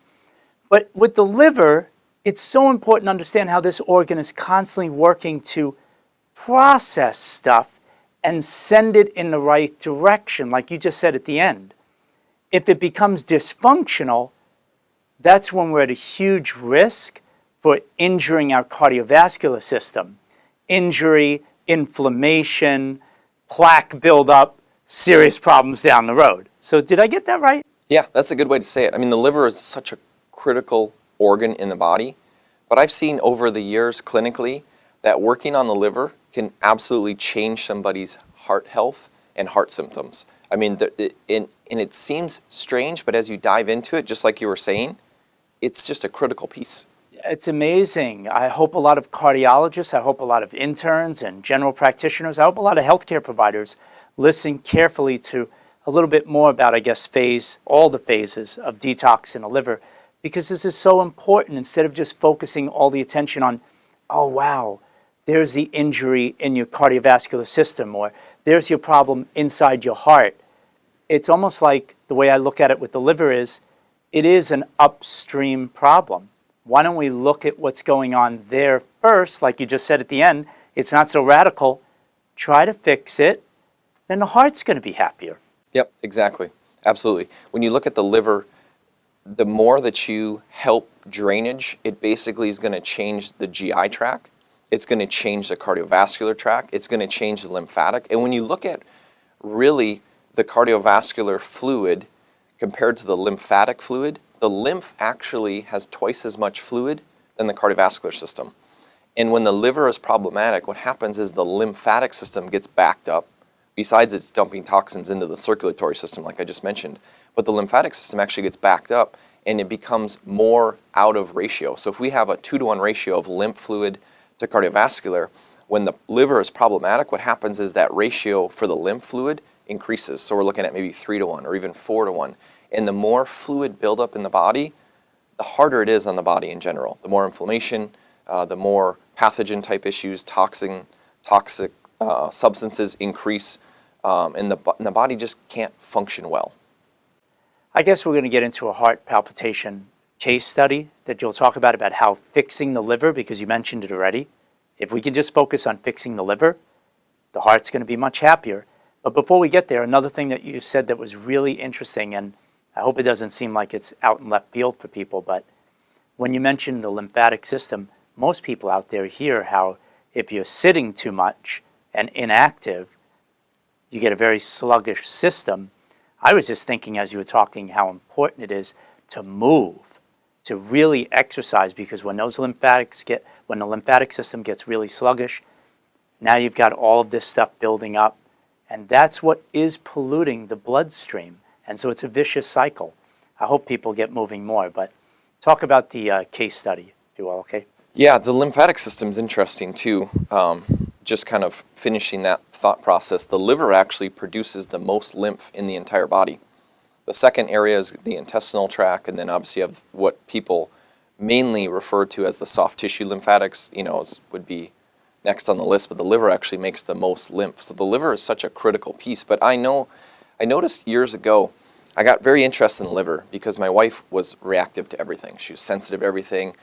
But with the liver, it's so important to understand how this organ is constantly working to process stuff and send it in the right direction, like you just said at the end. If it becomes dysfunctional, that's when we're at a huge risk for injuring our cardiovascular system. Injury, inflammation, plaque buildup, serious problems down the road. So did I get that right? Yeah, that's a good way to say it. I mean, the liver is such a critical organ in the body, but I've seen over the years clinically that working on the liver can absolutely change somebody's heart health and heart symptoms. I mean, and it seems strange, but as you dive into it, just like you were saying, it's just a critical piece. It's amazing. I hope a lot of cardiologists, I hope a lot of interns and general practitioners, I hope a lot of healthcare providers listen carefully to a little bit more about, all the phases of detox in the liver, because this is so important. Instead of just focusing all the attention on, oh, wow, there's the injury in your cardiovascular system, or there's your problem inside your heart. It's almost like the way I look at it with the liver is, it is an upstream problem. Why don't we look at what's going on there first, like you just said at the end, it's not so radical, try to fix it, then the heart's going to be happier. Yep, exactly. Absolutely. When you look at the liver, the more that you help drainage, it basically is going to change the GI tract. It's going to change the cardiovascular tract. It's going to change the lymphatic. And when you look at really the cardiovascular fluid compared to the lymphatic fluid, the lymph actually has twice as much fluid than the cardiovascular system. And when the liver is problematic, what happens is the lymphatic system gets backed up. Besides it's dumping toxins into the circulatory system, like I just mentioned, but the lymphatic system actually gets backed up and it becomes more out of ratio. So if we have a 2-to-1 ratio of lymph fluid to cardiovascular, when the liver is problematic, what happens is that ratio for the lymph fluid increases. So we're looking at maybe 3-to-1 or even 4-to-1. And the more fluid buildup in the body, the harder it is on the body in general. The more inflammation, the more pathogen type issues, toxic substances increase, and the body just can't function well. I guess we're going to get into a heart palpitation case study that you'll talk about how fixing the liver, because you mentioned it already. If we can just focus on fixing the liver, the heart's going to be much happier. But before we get there, another thing that you said that was really interesting, and I hope it doesn't seem like it's out in left field for people, but when you mentioned the lymphatic system, most people out there hear how if you're sitting too much and inactive, you get a very sluggish system. I was just thinking as you were talking how important it is to move, to really exercise, because when the lymphatic system gets really sluggish, now you've got all of this stuff building up, and that's what is polluting the bloodstream. And so it's a vicious cycle. I hope people get moving more, but talk about the case study, if you will, okay? Yeah, the lymphatic system's interesting too. Just kind of finishing that thought process, the liver actually produces the most lymph in the entire body. The second area is the intestinal tract, and then obviously you have what people mainly refer to as the soft tissue lymphatics, would be next on the list, but the liver actually makes the most lymph. So the liver is such a critical piece. But I noticed years ago, I got very interested in the liver because my wife was reactive to everything. She was sensitive to everything.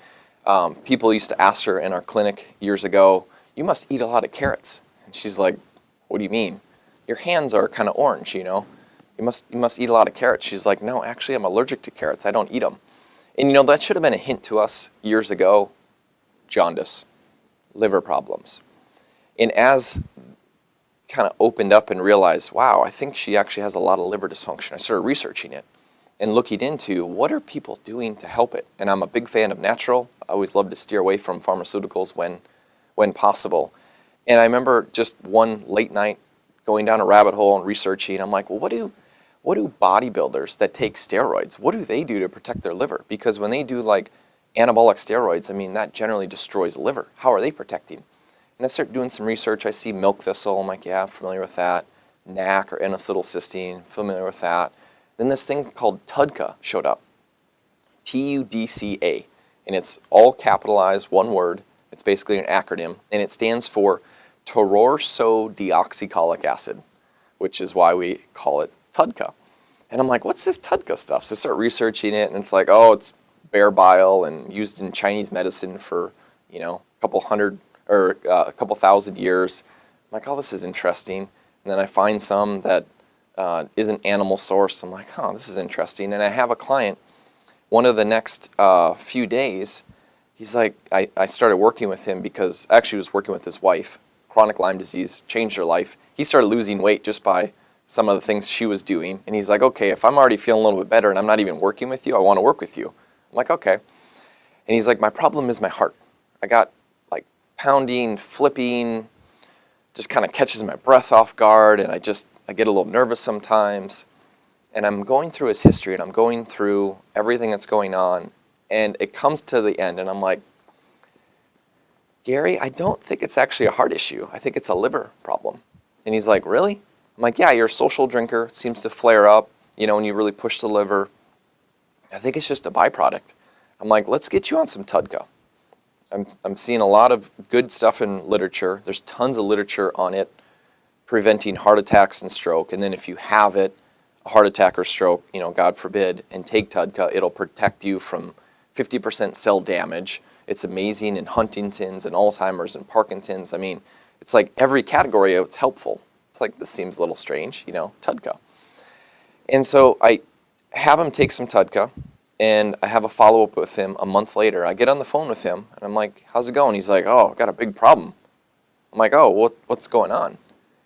People used to ask her in our clinic years ago, "You must eat a lot of carrots." And she's like, "What do you mean? Your hands are kind of orange, You must eat a lot of carrots." She's like, "No, actually I'm allergic to carrots. I don't eat them." And that should have been a hint to us years ago. Jaundice, liver problems. And as kind of opened up and realized, wow, I think she actually has a lot of liver dysfunction, I started researching it and looking into what are people doing to help it. And I'm a big fan of natural. I always love to steer away from pharmaceuticals when possible. And I remember just one late night going down a rabbit hole and researching. I'm like, well, what do bodybuilders that take steroids, what do they do to protect their liver? Because when they do like anabolic steroids, that generally destroys the liver. How are they protecting? And I start doing some research. I see milk thistle. I'm like, yeah, I'm familiar with that. NAC or N-acetylcysteine, familiar with that. Then this thing called TUDCA showed up. TUDCA. And it's all capitalized, one word. It's basically an acronym. And it stands for tauroursodeoxycholic acid, which is why we call it TUDCA. And I'm like, what's this TUDCA stuff? So I start researching it, and it's like, oh, it's bear bile and used in Chinese medicine for, a couple thousand years. I'm like, oh, this is interesting. And then I find some that isn't animal sourced. I'm like, oh, this is interesting. And I have a client, one of the next few days, he's like, I started working with him because actually he was working with his wife, chronic Lyme disease, changed her life. He started losing weight just by some of the things she was doing. And he's like, okay, if I'm already feeling a little bit better and I'm not even working with you, I want to work with you. I'm like, okay. And he's like, my problem is my heart. I got like pounding, flipping, just kind of catches my breath off guard, and I get a little nervous sometimes. And I'm going through his history, and I'm going through everything that's going on, and it comes to the end, and I'm like, Gary, I don't think it's actually a heart issue. I think it's a liver problem. And he's like, really? I'm like, yeah, you're a social drinker. It seems to flare up, when you really push the liver. I think it's just a byproduct. I'm like, let's get you on some TUDCA. I'm seeing a lot of good stuff in literature. There's tons of literature on it preventing heart attacks and stroke. And then if you have it, a heart attack or stroke, God forbid, and take TUDCA, it'll protect you from 50% cell damage. It's amazing in Huntington's and Alzheimer's and Parkinson's. It's like every category, it's helpful. It's like, this seems a little strange, TUDCA. And so I have him take some TUDCA, and I have a follow-up with him a month later. I get on the phone with him, and I'm like, how's it going? He's like, oh, I've got a big problem. I'm like, oh, what's going on?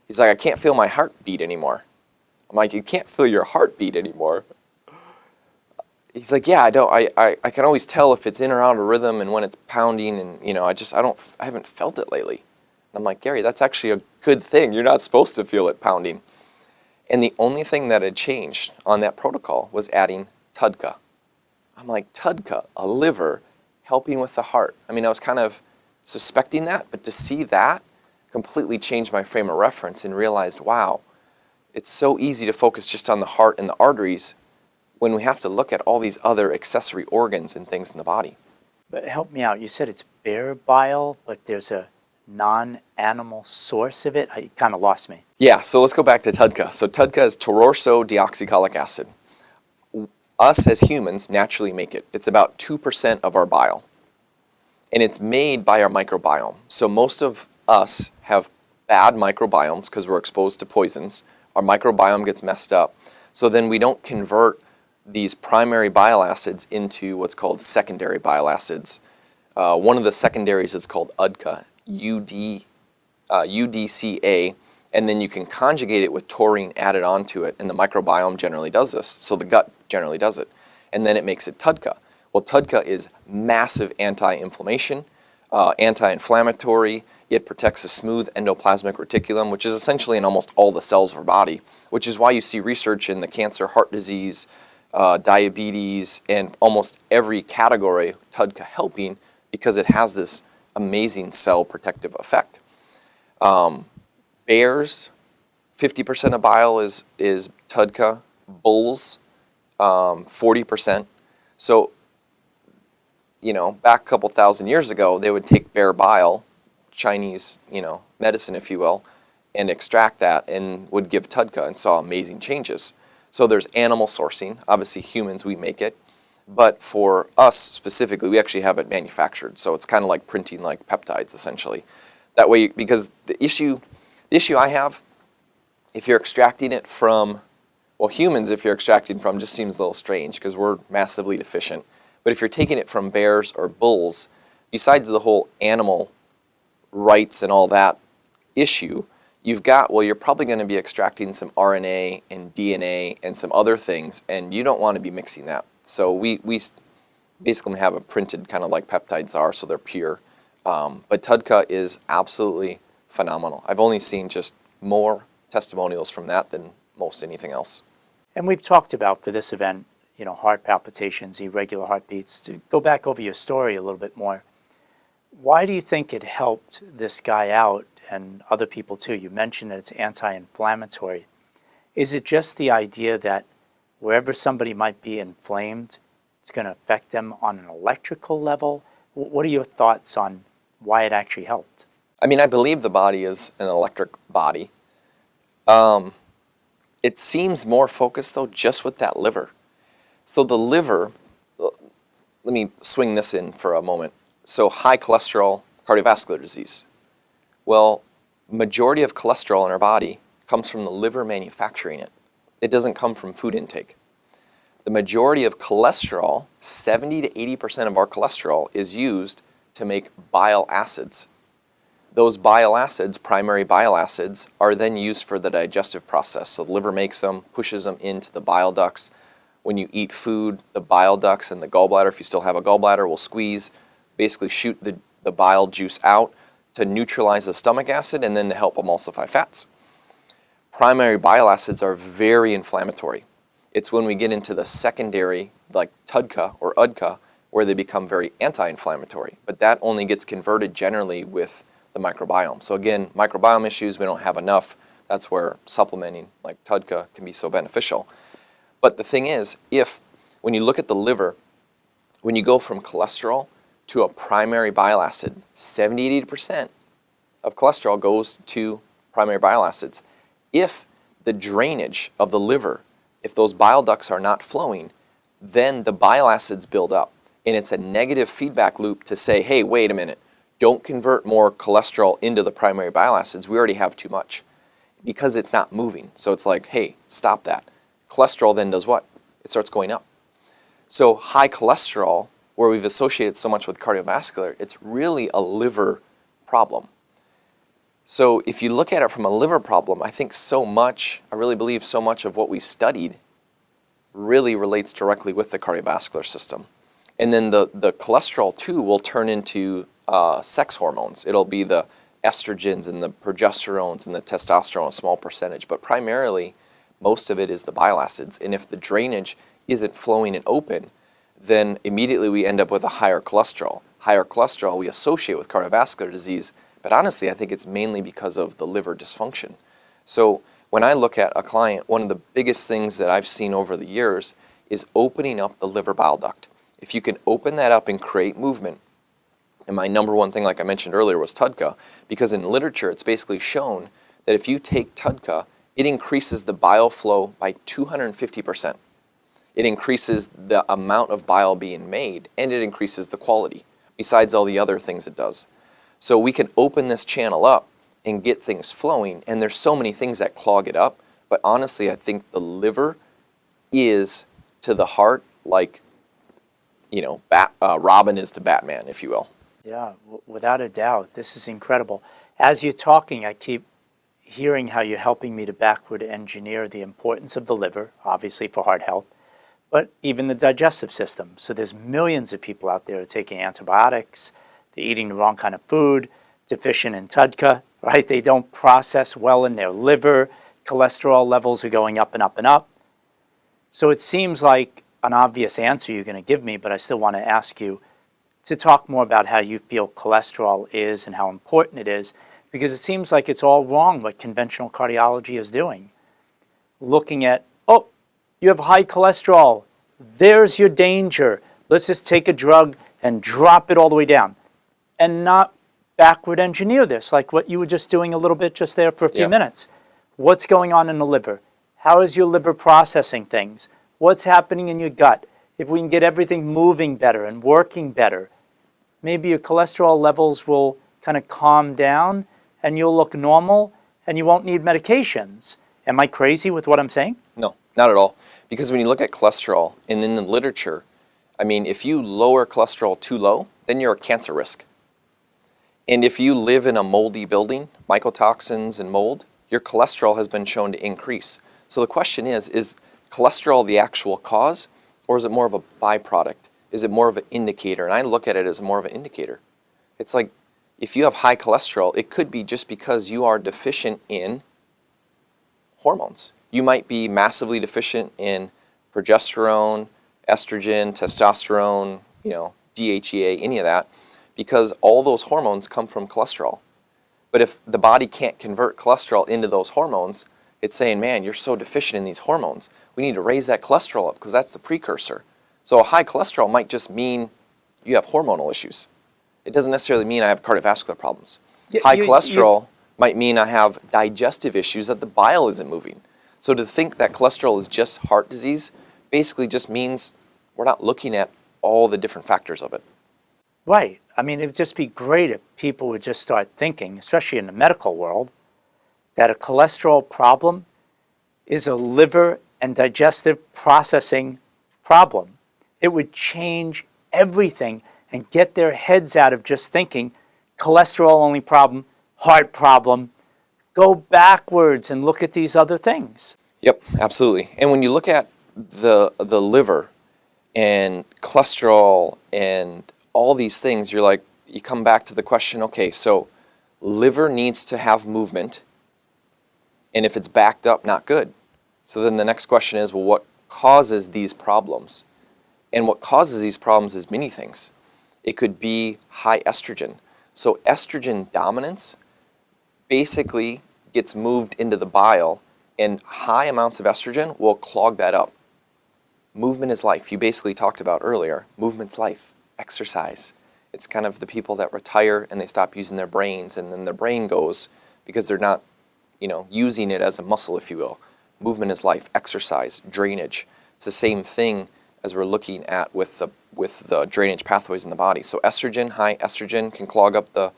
He's like, I can't feel my heart beat anymore. I'm like, you can't feel your heartbeat anymore? He's like, yeah, I can always tell if it's in or out of rhythm and when it's pounding, and I haven't felt it lately. And I'm like, Gary, that's actually a good thing. You're not supposed to feel it pounding. And the only thing that had changed on that protocol was adding TUDCA. I'm like, TUDCA, a liver, helping with the heart. I was kind of suspecting that, but to see that completely changed my frame of reference and realized, wow, it's so easy to focus just on the heart and the arteries when we have to look at all these other accessory organs and things in the body. But help me out. You said it's bear bile, but there's a non-animal source of it. I kind of lost me. Yeah, so let's go back to TUDCA. So TUDCA is tauroursodeoxycholic acid. Us as humans naturally make it. It's about 2% of our bile. And it's made by our microbiome. So most of us have bad microbiomes because we're exposed to poisons. Our microbiome gets messed up. So then we don't convert these primary bile acids into what's called secondary bile acids. One of the secondaries is called UDCA, UDCA, and then you can conjugate it with taurine added onto it, and the microbiome generally does this, so the gut generally does it, and then it makes it TUDCA. Well, TUDCA is massive anti-inflammation, anti-inflammatory. It protects the smooth endoplasmic reticulum, which is essentially in almost all the cells of our body, which is why you see research in the cancer, heart disease, diabetes, and almost every category, TUDCA helping, because it has this amazing cell protective effect. Bears, 50% of bile is TUDCA. Bulls, 40%. So, back a couple thousand years ago, they would take bear bile, Chinese, medicine, if you will, and extract that and would give TUDCA and saw amazing changes. So there's animal sourcing. Obviously, humans, we make it. But for us specifically, we actually have it manufactured. So it's kind of like printing like peptides, essentially. That way, because the issue I have, if you're extracting it from, well, humans, if you're extracting from, just seems a little strange because we're massively deficient. But if you're taking it from bears or bulls, besides the whole animal rights and all that issue, you're probably going to be extracting some RNA and DNA and some other things, and you don't want to be mixing that. So we basically have it printed kind of like peptides are, so they're pure. But TUDCA is absolutely phenomenal. I've only seen just more testimonials from that than most anything else. And we've talked about for this event, heart palpitations, irregular heartbeats. To go back over your story a little bit more, why do you think it helped this guy out and other people too? You mentioned that it's anti-inflammatory. Is it just the idea that wherever somebody might be inflamed, it's going to affect them on an electrical level? What are your thoughts on why it actually helped? I mean, I believe the body is an electric body. It seems more focused, though, just with that liver. So the liver, let me swing this in for a moment. So high cholesterol, cardiovascular disease. Well, majority of cholesterol in our body comes from the liver manufacturing it. It doesn't come from food intake. The majority of cholesterol, 70 to 80% of our cholesterol, is used to make bile acids. Those bile acids, primary bile acids, are then used for the digestive process. So the liver makes them, pushes them into the bile ducts. When you eat food, the bile ducts and the gallbladder, if you still have a gallbladder, will squeeze, basically shoot the bile juice out to neutralize the stomach acid and then to help emulsify fats. Primary bile acids are very inflammatory. It's when we get into the secondary, like TUDCA or UDCA, where they become very anti-inflammatory. But that only gets converted generally with the microbiome. So again, microbiome issues, we don't have enough. That's where supplementing like TUDCA can be so beneficial. But the thing is, when you look at the liver, when you go from cholesterol to a primary bile acid, 70-80% of cholesterol goes to primary bile acids. If the drainage of the liver, if those bile ducts are not flowing, then the bile acids build up. And it's a negative feedback loop to say, hey, wait a minute, don't convert more cholesterol into the primary bile acids. We already have too much because it's not moving. So it's like, hey, stop that. Cholesterol then does what? It starts going up. So high cholesterol, where we've associated so much with cardiovascular, it's really a liver problem. So if you look at it from a liver problem, I really believe so much of what we've studied really relates directly with the cardiovascular system. And then the cholesterol too will turn into sex hormones. It'll be the estrogens and the progesterones and the testosterone, a small percentage, but primarily most of it is the bile acids. And if the drainage isn't flowing and open, then immediately we end up with a higher cholesterol. Higher cholesterol we associate with cardiovascular disease, but honestly I think it's mainly because of the liver dysfunction. So when I look at a client, one of the biggest things that I've seen over the years is opening up the liver bile duct. if you can open that up and create movement, and my number one thing, like I mentioned earlier, was TUDCA, because in literature it's basically shown that if you take TUDCA, it increases the bile flow by 250%. It increases the amount of bile being made, and it increases the quality, besides all the other things it does. So we can open this channel up and get things flowing, and there's so many things that clog it up, but honestly, I think the liver is to the heart like, Robin is to Batman, if you will. Yeah, without a doubt. This is incredible. As you're talking, I keep hearing how you're helping me to backward engineer the importance of the liver, obviously for heart health, but even the digestive system. So there's millions of people out there who are taking antibiotics, they're eating the wrong kind of food, deficient in TUDCA, right? They don't process well in their liver, cholesterol levels are going up and up and up. So it seems like an obvious answer you're going to give me, but I still want to ask you to talk more about how you feel cholesterol is and how important it is, because it seems like it's all wrong what conventional cardiology is doing. Looking at, oh, you have high cholesterol, there's your danger. Let's just take a drug and drop it all the way down. And not backward engineer this, like what you were just doing a little bit just there for a few minutes. What's going on in the liver? How is your liver processing things? What's happening in your gut? If we can get everything moving better and working better, maybe your cholesterol levels will kind of calm down and you'll look normal and you won't need medications. Am I crazy with what I'm saying? No, not at all. Because when you look at cholesterol, and in the literature, if you lower cholesterol too low, then you're a cancer risk. And if you live in a moldy building, mycotoxins and mold, your cholesterol has been shown to increase. So the question is cholesterol the actual cause, or is it more of a byproduct? Is it more of an indicator? And I look at it as more of an indicator. It's like if you have high cholesterol, it could be just because you are deficient in hormones. You might be massively deficient in progesterone, estrogen, testosterone, DHEA, any of that, because all those hormones come from cholesterol. But if the body can't convert cholesterol into those hormones, it's saying, man, you're so deficient in these hormones. We need to raise that cholesterol up because that's the precursor. So a high cholesterol might just mean you have hormonal issues. It doesn't necessarily mean I have cardiovascular problems. High cholesterol might mean I have digestive issues that the bile isn't moving. So to think that cholesterol is just heart disease basically just means we're not looking at all the different factors of it. Right. It would just be great if people would just start thinking, especially in the medical world, that a cholesterol problem is a liver and digestive processing problem. It would change everything and get their heads out of just thinking cholesterol only problem, heart problem. Go backwards and look at these other things. Yep, absolutely. And when you look at the liver and cholesterol and all these things, you come back to the question, okay, so liver needs to have movement, and if it's backed up, not good. So then the next question is, well, what causes these problems? And what causes these problems is many things. It could be high estrogen. So estrogen dominance basically gets moved into the bile, and high amounts of estrogen will clog that up. Movement is life. You basically talked about earlier, movement's life, exercise. It's kind of the people that retire and they stop using their brains, and then their brain goes because they're not, using it as a muscle, if you will. Movement is life, exercise, drainage. It's the same thing as we're looking at with the drainage pathways in the body. So estrogen, high estrogen can clog up the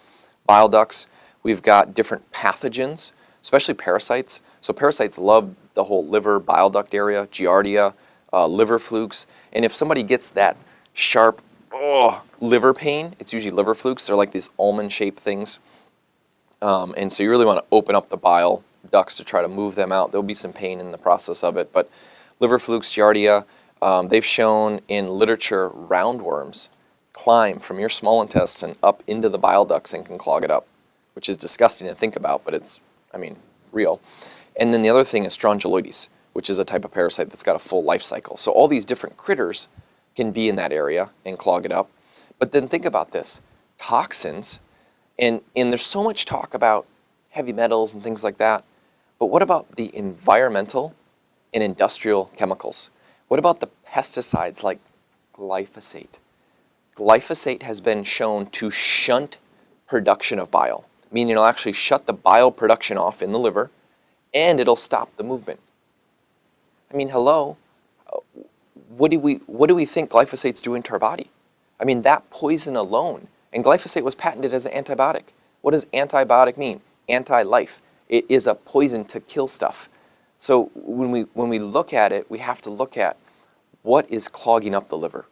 bile ducts. We've got different pathogens, especially parasites. So parasites love the whole liver, bile duct area, giardia, liver flukes. And if somebody gets that sharp liver pain, it's usually liver flukes. They're like these almond-shaped things. And so you really want to open up the bile ducts to try to move them out. There'll be some pain in the process of it. But liver flukes, giardia, they've shown in literature roundworms climb from your small intestine up into the bile ducts and can clog it up, which is disgusting to think about, but it's, real. And then the other thing is strongyloides, which is a type of parasite that's got a full life cycle. So all these different critters can be in that area and clog it up. But then think about this, toxins, and there's so much talk about heavy metals and things like that, but what about the environmental and industrial chemicals? What about the pesticides like glyphosate. Glyphosate has been shown to shunt production of bile, meaning it'll actually shut the bile production off in the liver, and it'll stop the movement. I mean, hello, what do we think glyphosate's doing to our body? I mean, that poison alone, and glyphosate was patented as an antibiotic. What does antibiotic mean? Anti-life. It is a poison to kill stuff. So when we look at it, we have to look at what is clogging up the liver.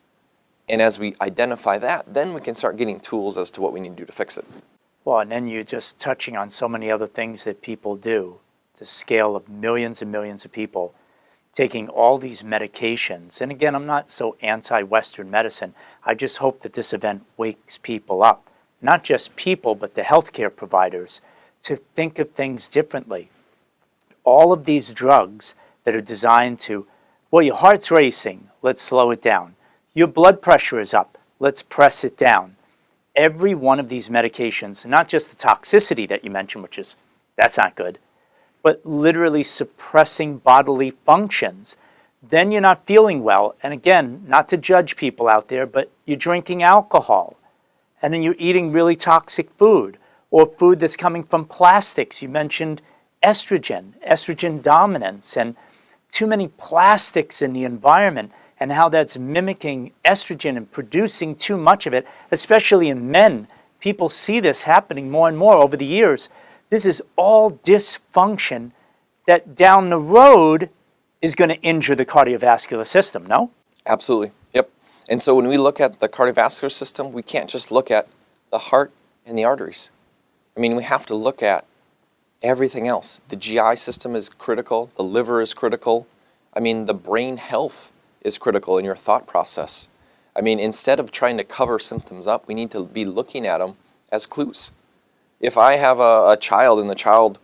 And as we identify that, then we can start getting tools as to what we need to do to fix it. Well, and then you're just touching on so many other things that people do, the scale of millions and millions of people taking all these medications. And again, I'm not so anti-Western medicine. I just hope that this event wakes people up, not just people, but the healthcare providers, to think of things differently. All of these drugs that are designed to, well, your heart's racing, let's slow it down. Your blood pressure is up, let's press it down. Every one of these medications, not just the toxicity that you mentioned, which is, that's not good, but literally suppressing bodily functions, then you're not feeling well. And again, not to judge people out there, but you're drinking alcohol, and then you're eating really toxic food, or food that's coming from plastics. You mentioned estrogen dominance, and too many plastics in the environment, and how that's mimicking estrogen and producing too much of it, especially in men. People see this happening more and more over the years. This is all dysfunction that down the road is going to injure the cardiovascular system, no? Absolutely, yep. And so when we look at the cardiovascular system, we can't just look at the heart and the arteries. I mean, we have to look at everything else. The GI system is critical, the liver is critical. I mean, the brain health is critical in your thought process. I mean, instead of trying to cover symptoms up, we need to be looking at them as clues. If I have a child and the child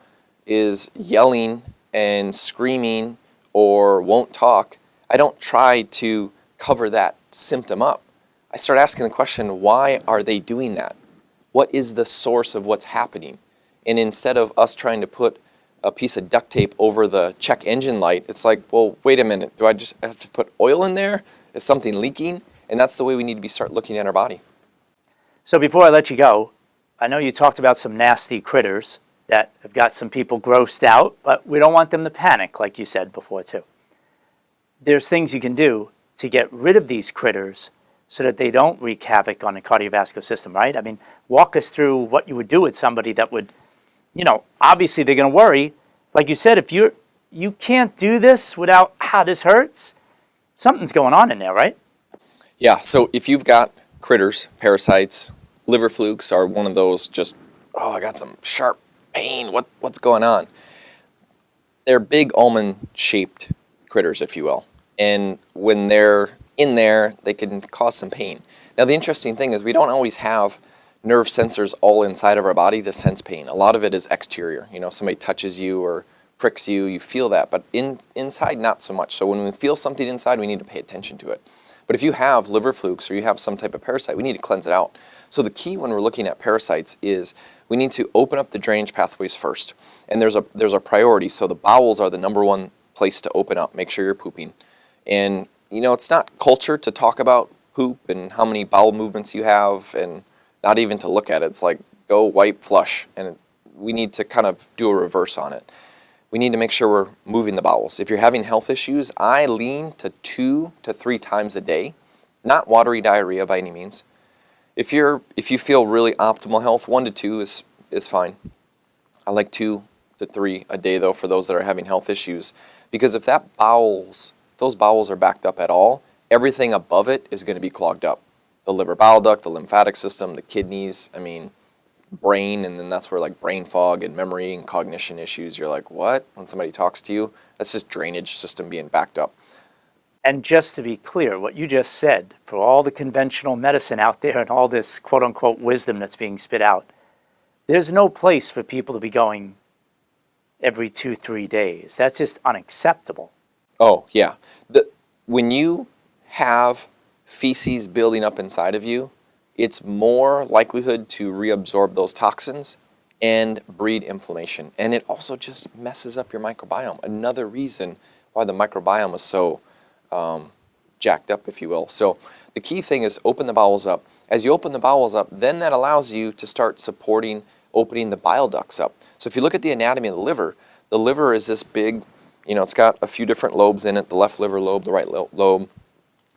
is yelling and screaming or won't talk, I don't try to cover that symptom up. I start asking the question, why are they doing that? What is the source of what's happening? And instead of us trying to put a piece of duct tape over the check engine light, it's like, well, wait a minute, do I just have to put oil in there? Is something leaking? And that's the way we need to start looking at our body. So before I let you go, I know you talked about some nasty critters that have got some people grossed out, but we don't want them to panic, like you said before too. There's things you can do to get rid of these critters so that they don't wreak havoc on the cardiovascular system, right? I mean, walk us through what you would do with somebody that would, obviously they're going to worry. Like you said, if you can't do this without, this hurts, something's going on in there, right? Yeah, so if you've got critters, parasites, liver flukes are one of those just, I got some sharp pain, what's going on? They're big almond-shaped critters, if you will. And when they're in there, they can cause some pain. Now, the interesting thing is we don't always have nerve sensors all inside of our body to sense pain. A lot of it is exterior. Somebody touches you or pricks you, you feel that. But inside, not so much. So when we feel something inside, we need to pay attention to it. But if you have liver flukes or you have some type of parasite, we need to cleanse it out. So the key when we're looking at parasites is we need to open up the drainage pathways first. And there's a priority. So the bowels are the number one place to open up. Make sure you're pooping. And, it's not culture to talk about poop and how many bowel movements you have and not even to look at it. It's like, go wipe, flush. And we need to kind of do a reverse on it. We need to make sure we're moving the bowels. If you're having health issues, I lean to 2 to 3 times a day. Not watery diarrhea by any means. If you feel really optimal health, 1 to 2 is fine. I like 2 to 3 a day though for those that are having health issues, because if those bowels are backed up at all, everything above it is going to be clogged up. The liver bile duct, the lymphatic system, the kidneys, brain, and then that's where like brain fog and memory and cognition issues. You're like, what? When somebody talks to you, that's just drainage system being backed up. And just to be clear, what you just said, for all the conventional medicine out there and all this quote-unquote wisdom that's being spit out, there's no place for people to be going every 2-3 days. That's just unacceptable. Oh, yeah. When you have feces building up inside of you, it's more likelihood to reabsorb those toxins and breed inflammation. And it also just messes up your microbiome. Another reason why the microbiome is so jacked up, if you will. So the key thing is open the bowels up. As you open the bowels up, then that allows you to start supporting opening the bile ducts up. So if you look at the anatomy of the liver is this big, it's got a few different lobes in it, the left liver lobe, the right lobe.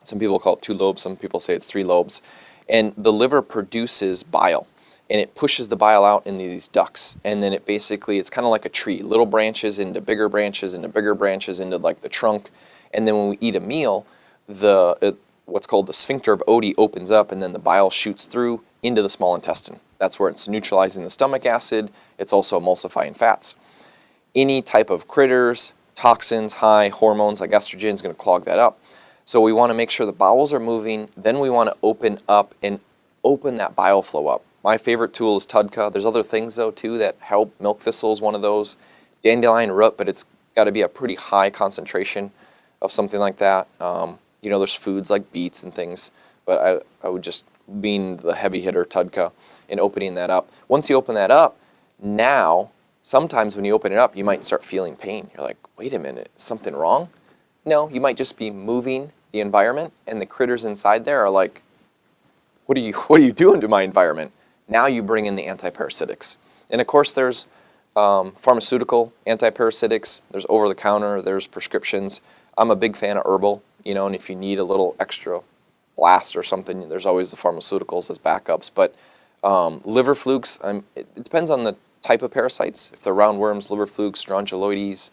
Some people call it 2 lobes, some people say it's 3 lobes. And the liver produces bile, and it pushes the bile out in these ducts. And then it's kind of like a tree, little branches into bigger branches into bigger branches into like the trunk. And then when we eat a meal, what's called the sphincter of Oddi opens up, and then the bile shoots through into the small intestine. That's where it's neutralizing the stomach acid. It's also emulsifying fats. Any type of critters, toxins, high hormones like estrogen is going to clog that up. So we want to make sure the bowels are moving. Then we want to open up and open that bile flow up. My favorite tool is TUDCA. There's other things though too that help. Milk thistle is one of those. Dandelion root, but it's got to be a pretty high concentration of something like that. There's foods like beets and things, but I would just lean the heavy hitter TUDCA in opening that up. Once you open that up, now sometimes when you open it up, you might start feeling pain. You're like, wait a minute, is something wrong? No, you might just be moving the environment, and the critters inside there are like, what are you doing to my environment? Now you bring in the antiparasitics. And of course there's pharmaceutical antiparasitics, there's over-the-counter, there's prescriptions. I'm a big fan of herbal, and if you need a little extra blast or something, there's always the pharmaceuticals as backups. But liver flukes, it depends on the type of parasites. If they're roundworms, liver flukes, strongyloides,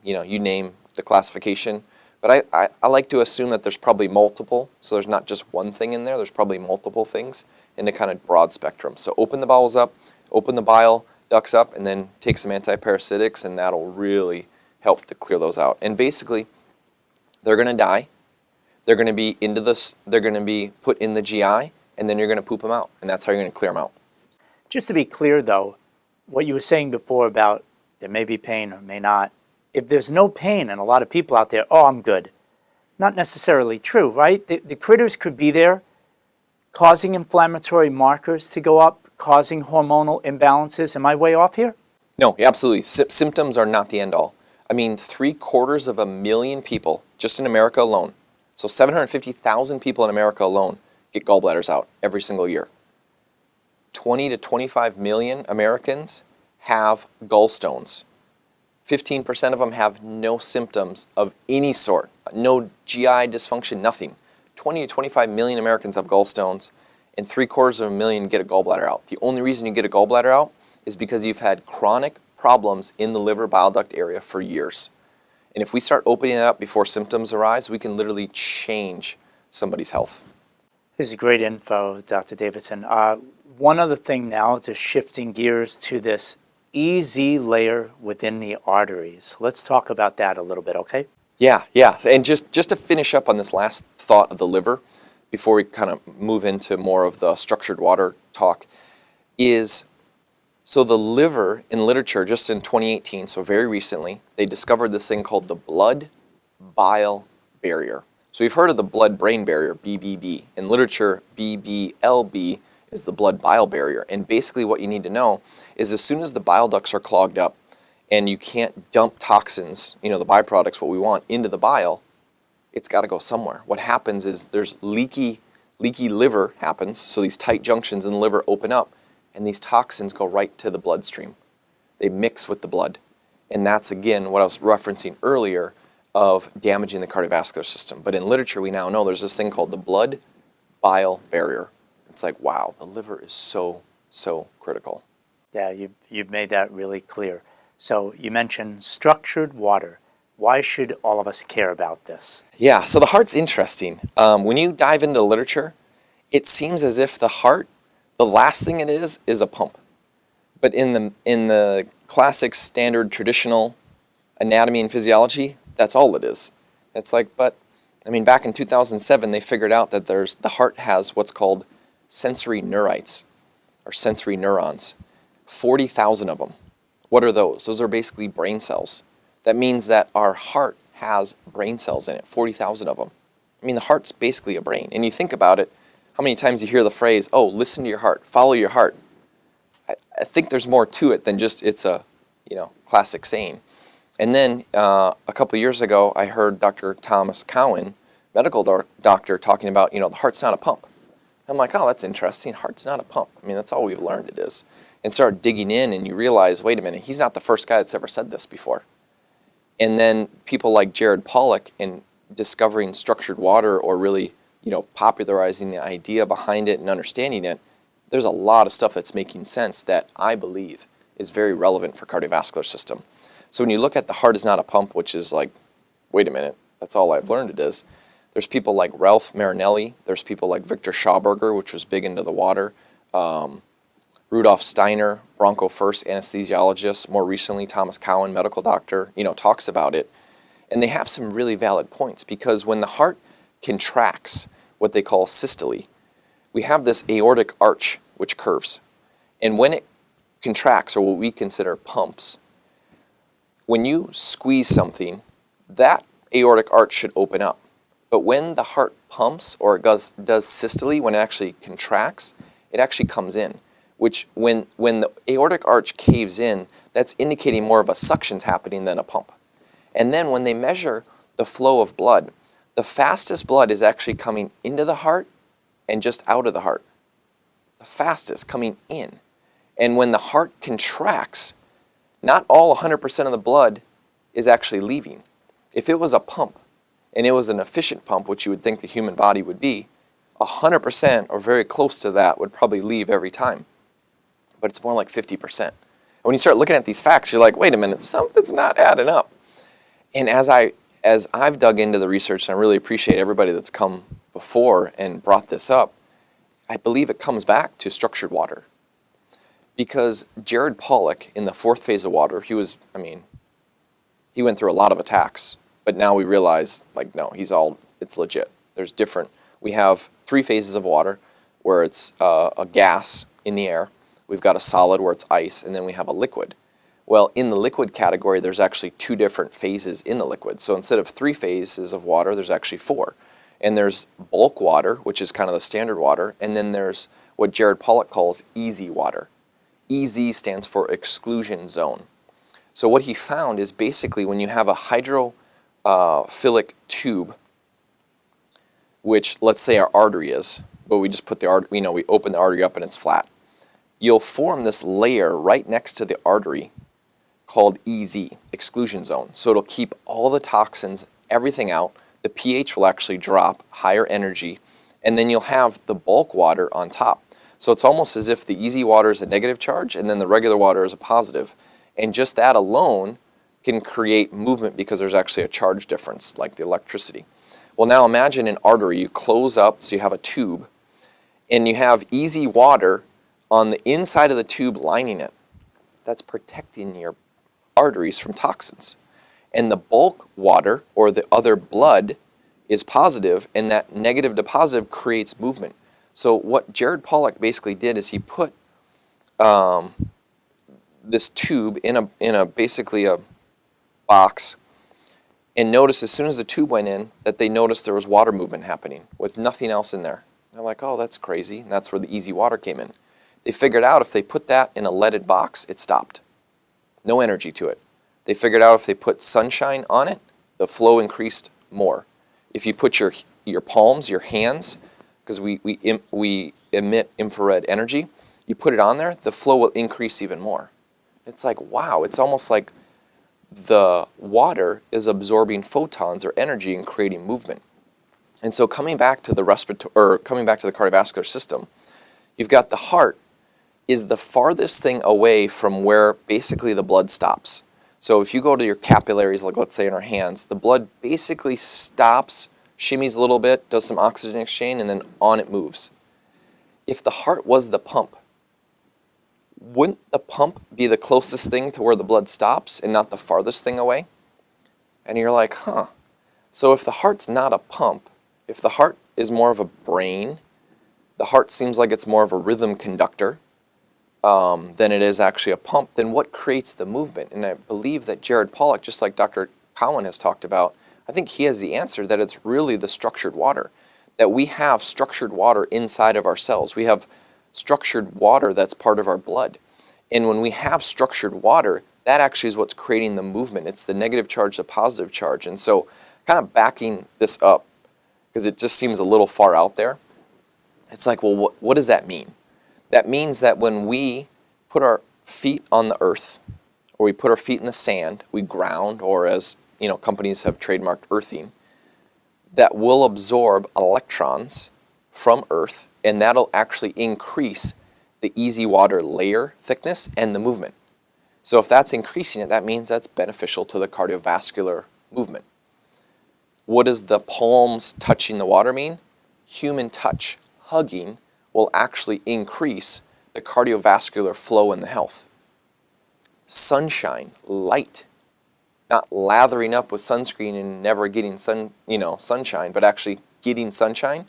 you name the classification. But I like to assume that there's probably multiple, so there's not just one thing in there, there's probably multiple things in a kind of broad spectrum. So open the bowels up, open the bile ducts up, and then take some antiparasitics, and that'll really help to clear those out. And basically, they're going to die, they're going to be they're going to be put in the GI, and then you're going to poop them out, and that's how you're going to clear them out. Just to be clear though, what you were saying before about there may be pain or may not, if there's no pain and a lot of people out there, oh, I'm good. Not necessarily true, right? The critters could be there causing inflammatory markers to go up, causing hormonal imbalances. Am I way off here? No, absolutely. Symptoms are not the end all. 750,000 people just in America alone. So 750,000 people in America alone get gallbladders out every single year. 20 to 25 million Americans have gallstones. 15% of them have no symptoms of any sort, no GI dysfunction, nothing. 20 to 25 million Americans have gallstones, and 750,000 get a gallbladder out. The only reason you get a gallbladder out is because you've had chronic problems in the liver bile duct area for years. And if we start opening it up before symptoms arise, we can literally change somebody's health. This is great info, Dr. Davidson. One other thing now, just shifting gears to this EZ layer within the arteries. Let's talk about that a little bit, okay? Yeah. And just to finish up on this last thought of the liver, before we kind of move into more of the structured water talk, so the liver in literature, just in 2018, so very recently, they discovered this thing called the blood-bile barrier. So we've heard of the blood-brain barrier, BBB. In literature, BBLB is the blood-bile barrier. And basically what you need to know is as soon as the bile ducts are clogged up and you can't dump toxins, the byproducts, what we want, into the bile, it's got to go somewhere. What happens is there's leaky liver happens, so these tight junctions in the liver open up, and these toxins go right to the bloodstream. They mix with the blood. And that's, again, what I was referencing earlier of damaging the cardiovascular system. But in literature, we now know there's this thing called the blood-bile barrier. It's like, wow, the liver is so, so critical. Yeah, you've made that really clear. So you mentioned structured water. Why should all of us care about this? Yeah, so the heart's interesting. When you dive into the literature, it seems as if the heart, the last thing it is a pump. But in the classic, standard, traditional anatomy and physiology, that's all it is. It's like, back in 2007, they figured out that the heart has what's called sensory neurites, or sensory neurons. 40,000 of them. What are those? Those are basically brain cells. That means that our heart has brain cells in it, 40,000 of them. The heart's basically a brain. And you think about it, how many times you hear the phrase, oh, listen to your heart, follow your heart. I think there's more to it than just it's a classic saying. And then a couple years ago, I heard Dr. Thomas Cowan, medical doctor talking about, the heart's not a pump. I'm like, oh, that's interesting. Heart's not a pump. I mean, that's all we've learned it is. And start digging in, and you realize, wait a minute, he's not the first guy that's ever said this before. And then people like Jared Pollack in discovering structured water, or really, popularizing the idea behind it and understanding it, there's a lot of stuff that's making sense that I believe is very relevant for cardiovascular system. So when you look at the heart is not a pump, which is like, wait a minute, that's all I've learned it is. There's people like Ralph Marinelli. There's people like Victor Schauberger, which was big into the water. Rudolf Steiner, Bronco First anesthesiologist. More recently, Thomas Cowan, medical doctor, talks about it. And they have some really valid points, because when the heart contracts, what they call systole, we have this aortic arch which curves. And when it contracts, or what we consider pumps, when you squeeze something, that aortic arch should open up. But when the heart pumps, or it does systole, when it actually contracts, it actually comes in. Which, when the aortic arch caves in, that's indicating more of a suction's happening than a pump. And then when they measure the flow of blood, the fastest blood is actually coming into the heart and just out of the heart. The fastest coming in. And when the heart contracts, not all 100% of the blood is actually leaving. If it was a pump, and it was an efficient pump, which you would think the human body would be, 100% or very close to that would probably leave every time. But it's more like 50%. And when you start looking at these facts, you're like, wait a minute, something's not adding up. And as I've dug into the research, and I really appreciate everybody that's come before and brought this up, I believe it comes back to structured water. Because Jared Pollack, in the fourth phase of water, he went through a lot of attacks. But now we realize, no, it's legit. We have 3 phases of water, where it's a gas in the air. We've got a solid, where it's ice, and then we have a liquid. Well, in the liquid category, there's actually 2 different phases in the liquid. So instead of 3 phases of water, there's actually 4. And there's bulk water, which is kind of the standard water, and then there's what Jared Pollack calls easy water. EZ stands for exclusion zone. So what he found is basically when you have a hydrophilic tube, which let's say our artery is, but we just put the artery, we open the artery up and it's flat. You'll form this layer right next to the artery called EZ, exclusion zone. So it'll keep all the toxins, everything out. The pH will actually drop, higher energy, and then you'll have the bulk water on top. So it's almost as if the easy water is a negative charge and then the regular water is a positive. And just that alone can create movement, because there's actually a charge difference, like the electricity. Well, now imagine an artery. You close up, so you have a tube, and you have easy water on the inside of the tube lining it. That's protecting your arteries from toxins. And the bulk water, or the other blood, is positive, and that negative to positive creates movement. So what Jared Pollack basically did is he put this tube in a basically a box, and noticed as soon as the tube went in that they noticed there was water movement happening with nothing else in there. They're like, oh, that's crazy. And that's where the easy water came in. They figured out if they put that in a leaded box, it stopped. No energy to it. They figured out if they put sunshine on it, the flow increased more. If you put your palms, your hands, because we emit infrared energy, you put it on there, the flow will increase even more. It's like, wow, it's almost like the water is absorbing photons or energy and creating movement. And so coming back to the cardiovascular system, you've got the heart is the farthest thing away from where basically the blood stops. So if you go to your capillaries, like let's say in our hands, the blood basically stops, shimmies a little bit, does some oxygen exchange, and then on it moves. If the heart was the pump, wouldn't the pump be the closest thing to where the blood stops and not the farthest thing away? And you're like, huh. So if the heart's not a pump, if the heart is more of a brain, the heart seems like it's more of a rhythm conductor than it is actually a pump, then what creates the movement? And I believe that Jared Pollack, just like Dr. Cowan has talked about, I think he has the answer that it's really the structured water, that we have structured water inside of our cells. We have structured water that's part of our blood. And when we have structured water, that actually is what's creating the movement. It's the negative charge, the positive charge. And so kind of backing this up, because it just seems a little far out there. It's like, well, what does that mean? That means that when we put our feet on the earth, or we put our feet in the sand, we ground, or as companies have trademarked earthing, that will absorb electrons from Earth, and that'll actually increase the easy water layer thickness and the movement. So if that's increasing it, that means that's beneficial to the cardiovascular movement. What does the palms touching the water mean? Human touch, hugging, will actually increase the cardiovascular flow and the health. Sunshine, light, not lathering up with sunscreen and never getting sunshine, but actually getting sunshine,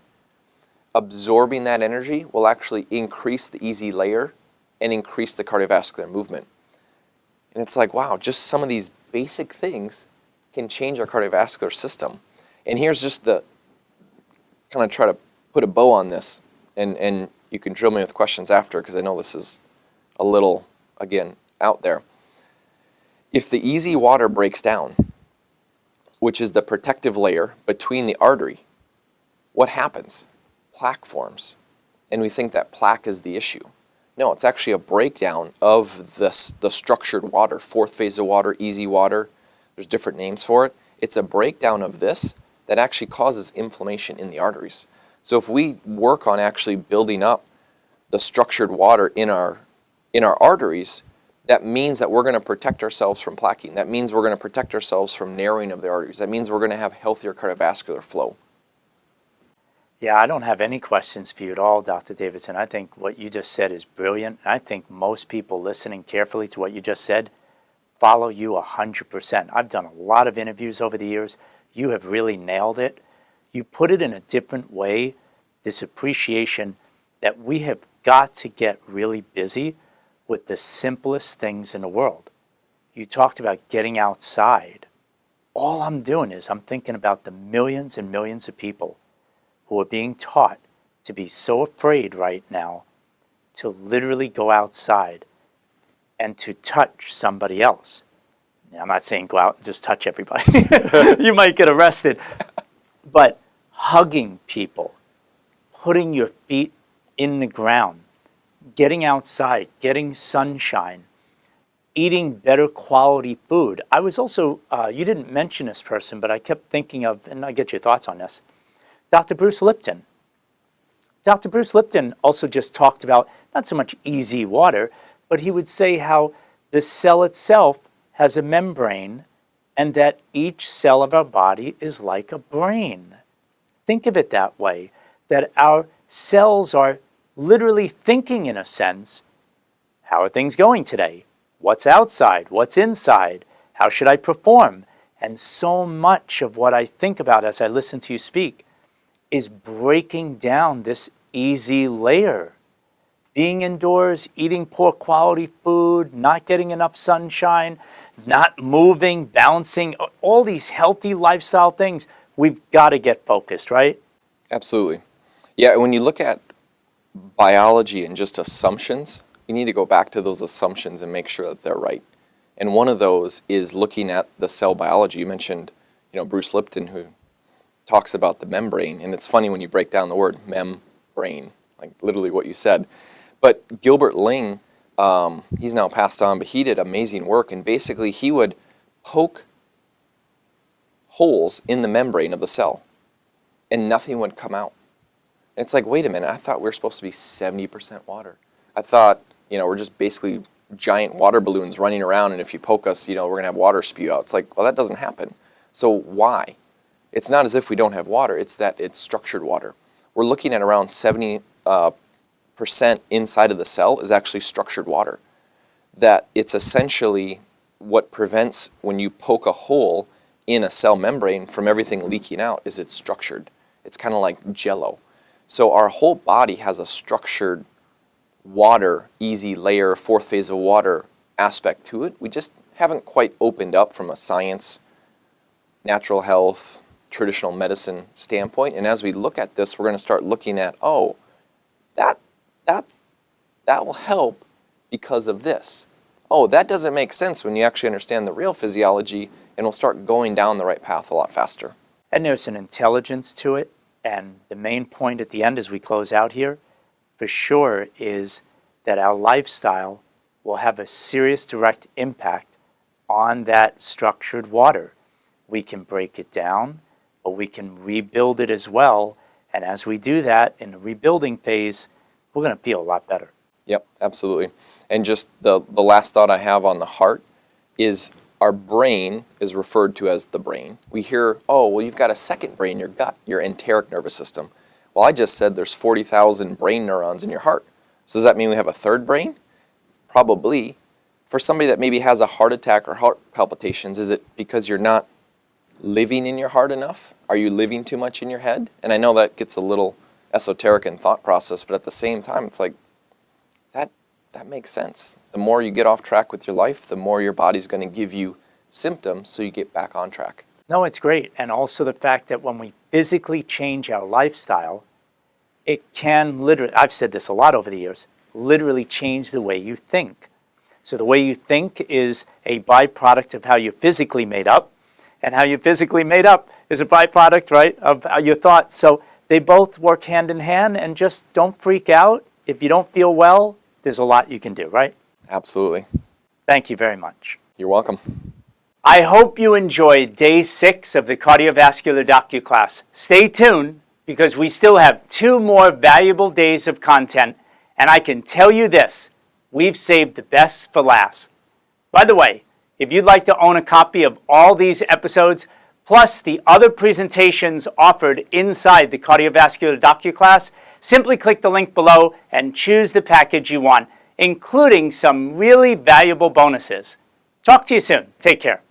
absorbing that energy will actually increase the easy layer and increase the cardiovascular movement. And it's like, wow, just some of these basic things can change our cardiovascular system. And here's just the kind of try to put a bow on this, and you can drill me with questions after, because I know this is a little, again, out there. If the easy water breaks down, which is the protective layer between the artery, what happens? Plaque forms. And we think that plaque is the issue. No, it's actually a breakdown of the structured water, fourth phase of water, easy water. There's different names for it. It's a breakdown of this that actually causes inflammation in the arteries. So if we work on actually building up the structured water in our arteries, that means that we're going to protect ourselves from plaquing. That means we're going to protect ourselves from narrowing of the arteries. That means we're going to have healthier cardiovascular flow. Yeah, I don't have any questions for you at all, Dr. Davidson. I think what you just said is brilliant. I think most people listening carefully to what you just said follow you 100%. I've done a lot of interviews over the years. You have really nailed it. You put it in a different way, this appreciation that we have got to get really busy with the simplest things in the world. You talked about getting outside. All I'm doing is I'm thinking about the millions and millions of people who are being taught to be so afraid right now to literally go outside and to touch somebody else. Now, I'm not saying go out and just touch everybody. You might get arrested. But hugging people, putting your feet in the ground, getting outside, getting sunshine, eating better quality food. I was also, you didn't mention this person, but I kept thinking of, and I get your thoughts on this, Dr. Bruce Lipton. Dr. Bruce Lipton also just talked about not so much easy water, but he would say how the cell itself has a membrane and that each cell of our body is like a brain. Think of it that way, that our cells are literally thinking, in a sense, how are things going today? What's outside? What's inside? How should I perform? And so much of what I think about as I listen to you speak is breaking down this easy layer. Being indoors, eating poor quality food, not getting enough sunshine, not moving, bouncing, all these healthy lifestyle things, we've got to get focused, right? Absolutely. Yeah, when you look at biology and just assumptions, you need to go back to those assumptions and make sure that they're right. And one of those is looking at the cell biology. You mentioned, Bruce Lipton, who talks about the membrane, and it's funny when you break down the word membrane, like literally what you said. But Gilbert Ling, he's now passed on, but he did amazing work, and basically he would poke holes in the membrane of the cell, and nothing would come out. And it's like, wait a minute, I thought we were supposed to be 70% water. I thought, we're just basically giant water balloons running around, and if you poke us, we're going to have water spew out. It's like, well, that doesn't happen. So why? It's not as if we don't have water, it's that it's structured water. We're looking at around 70% inside of the cell is actually structured water. That it's essentially what prevents when you poke a hole in a cell membrane from everything leaking out is it's structured. It's kind of like Jell-O. So our whole body has a structured water, easy layer, fourth phase of water aspect to it. We just haven't quite opened up from a science, natural health, traditional medicine standpoint. And as we look at this, we're going to start looking at, that will help because of this. Oh, that doesn't make sense when you actually understand the real physiology, and we'll start going down the right path a lot faster. And there's an intelligence to it And the main point at the end as we close out here, for sure, is that our lifestyle will have a serious direct impact on that structured water. We can break it down, but we can rebuild it as well. And as we do that in the rebuilding phase, we're going to feel a lot better. Yep, absolutely. And just the last thought I have on the heart is our brain is referred to as the brain. We hear, oh, well, you've got a second brain, your gut, your enteric nervous system. Well, I just said there's 40,000 brain neurons in your heart. So does that mean we have a third brain? Probably. For somebody that maybe has a heart attack or heart palpitations, is it because you're not living in your heart enough? Are you living too much in your head? And I know that gets a little esoteric in thought process, but at the same time, it's like, that makes sense. The more you get off track with your life, the more your body's going to give you symptoms so you get back on track. No, it's great. And also the fact that when we physically change our lifestyle, it can literally, I've said this a lot over the years, literally change the way you think. So the way you think is a byproduct of how you're physically made up, and how you're physically made up is a byproduct, right, of your thoughts. So they both work hand in hand, and just don't freak out. If you don't feel well, there's a lot you can do, right? Absolutely. Thank you very much. You're welcome. I hope you enjoyed day 6 of the cardiovascular docu-class. Stay tuned, because we still have 2 more valuable days of content, and I can tell you this, we've saved the best for last. By the way, if you'd like to own a copy of all these episodes, plus the other presentations offered inside the cardiovascular docu-class, simply click the link below and choose the package you want, including some really valuable bonuses. Talk to you soon. Take care.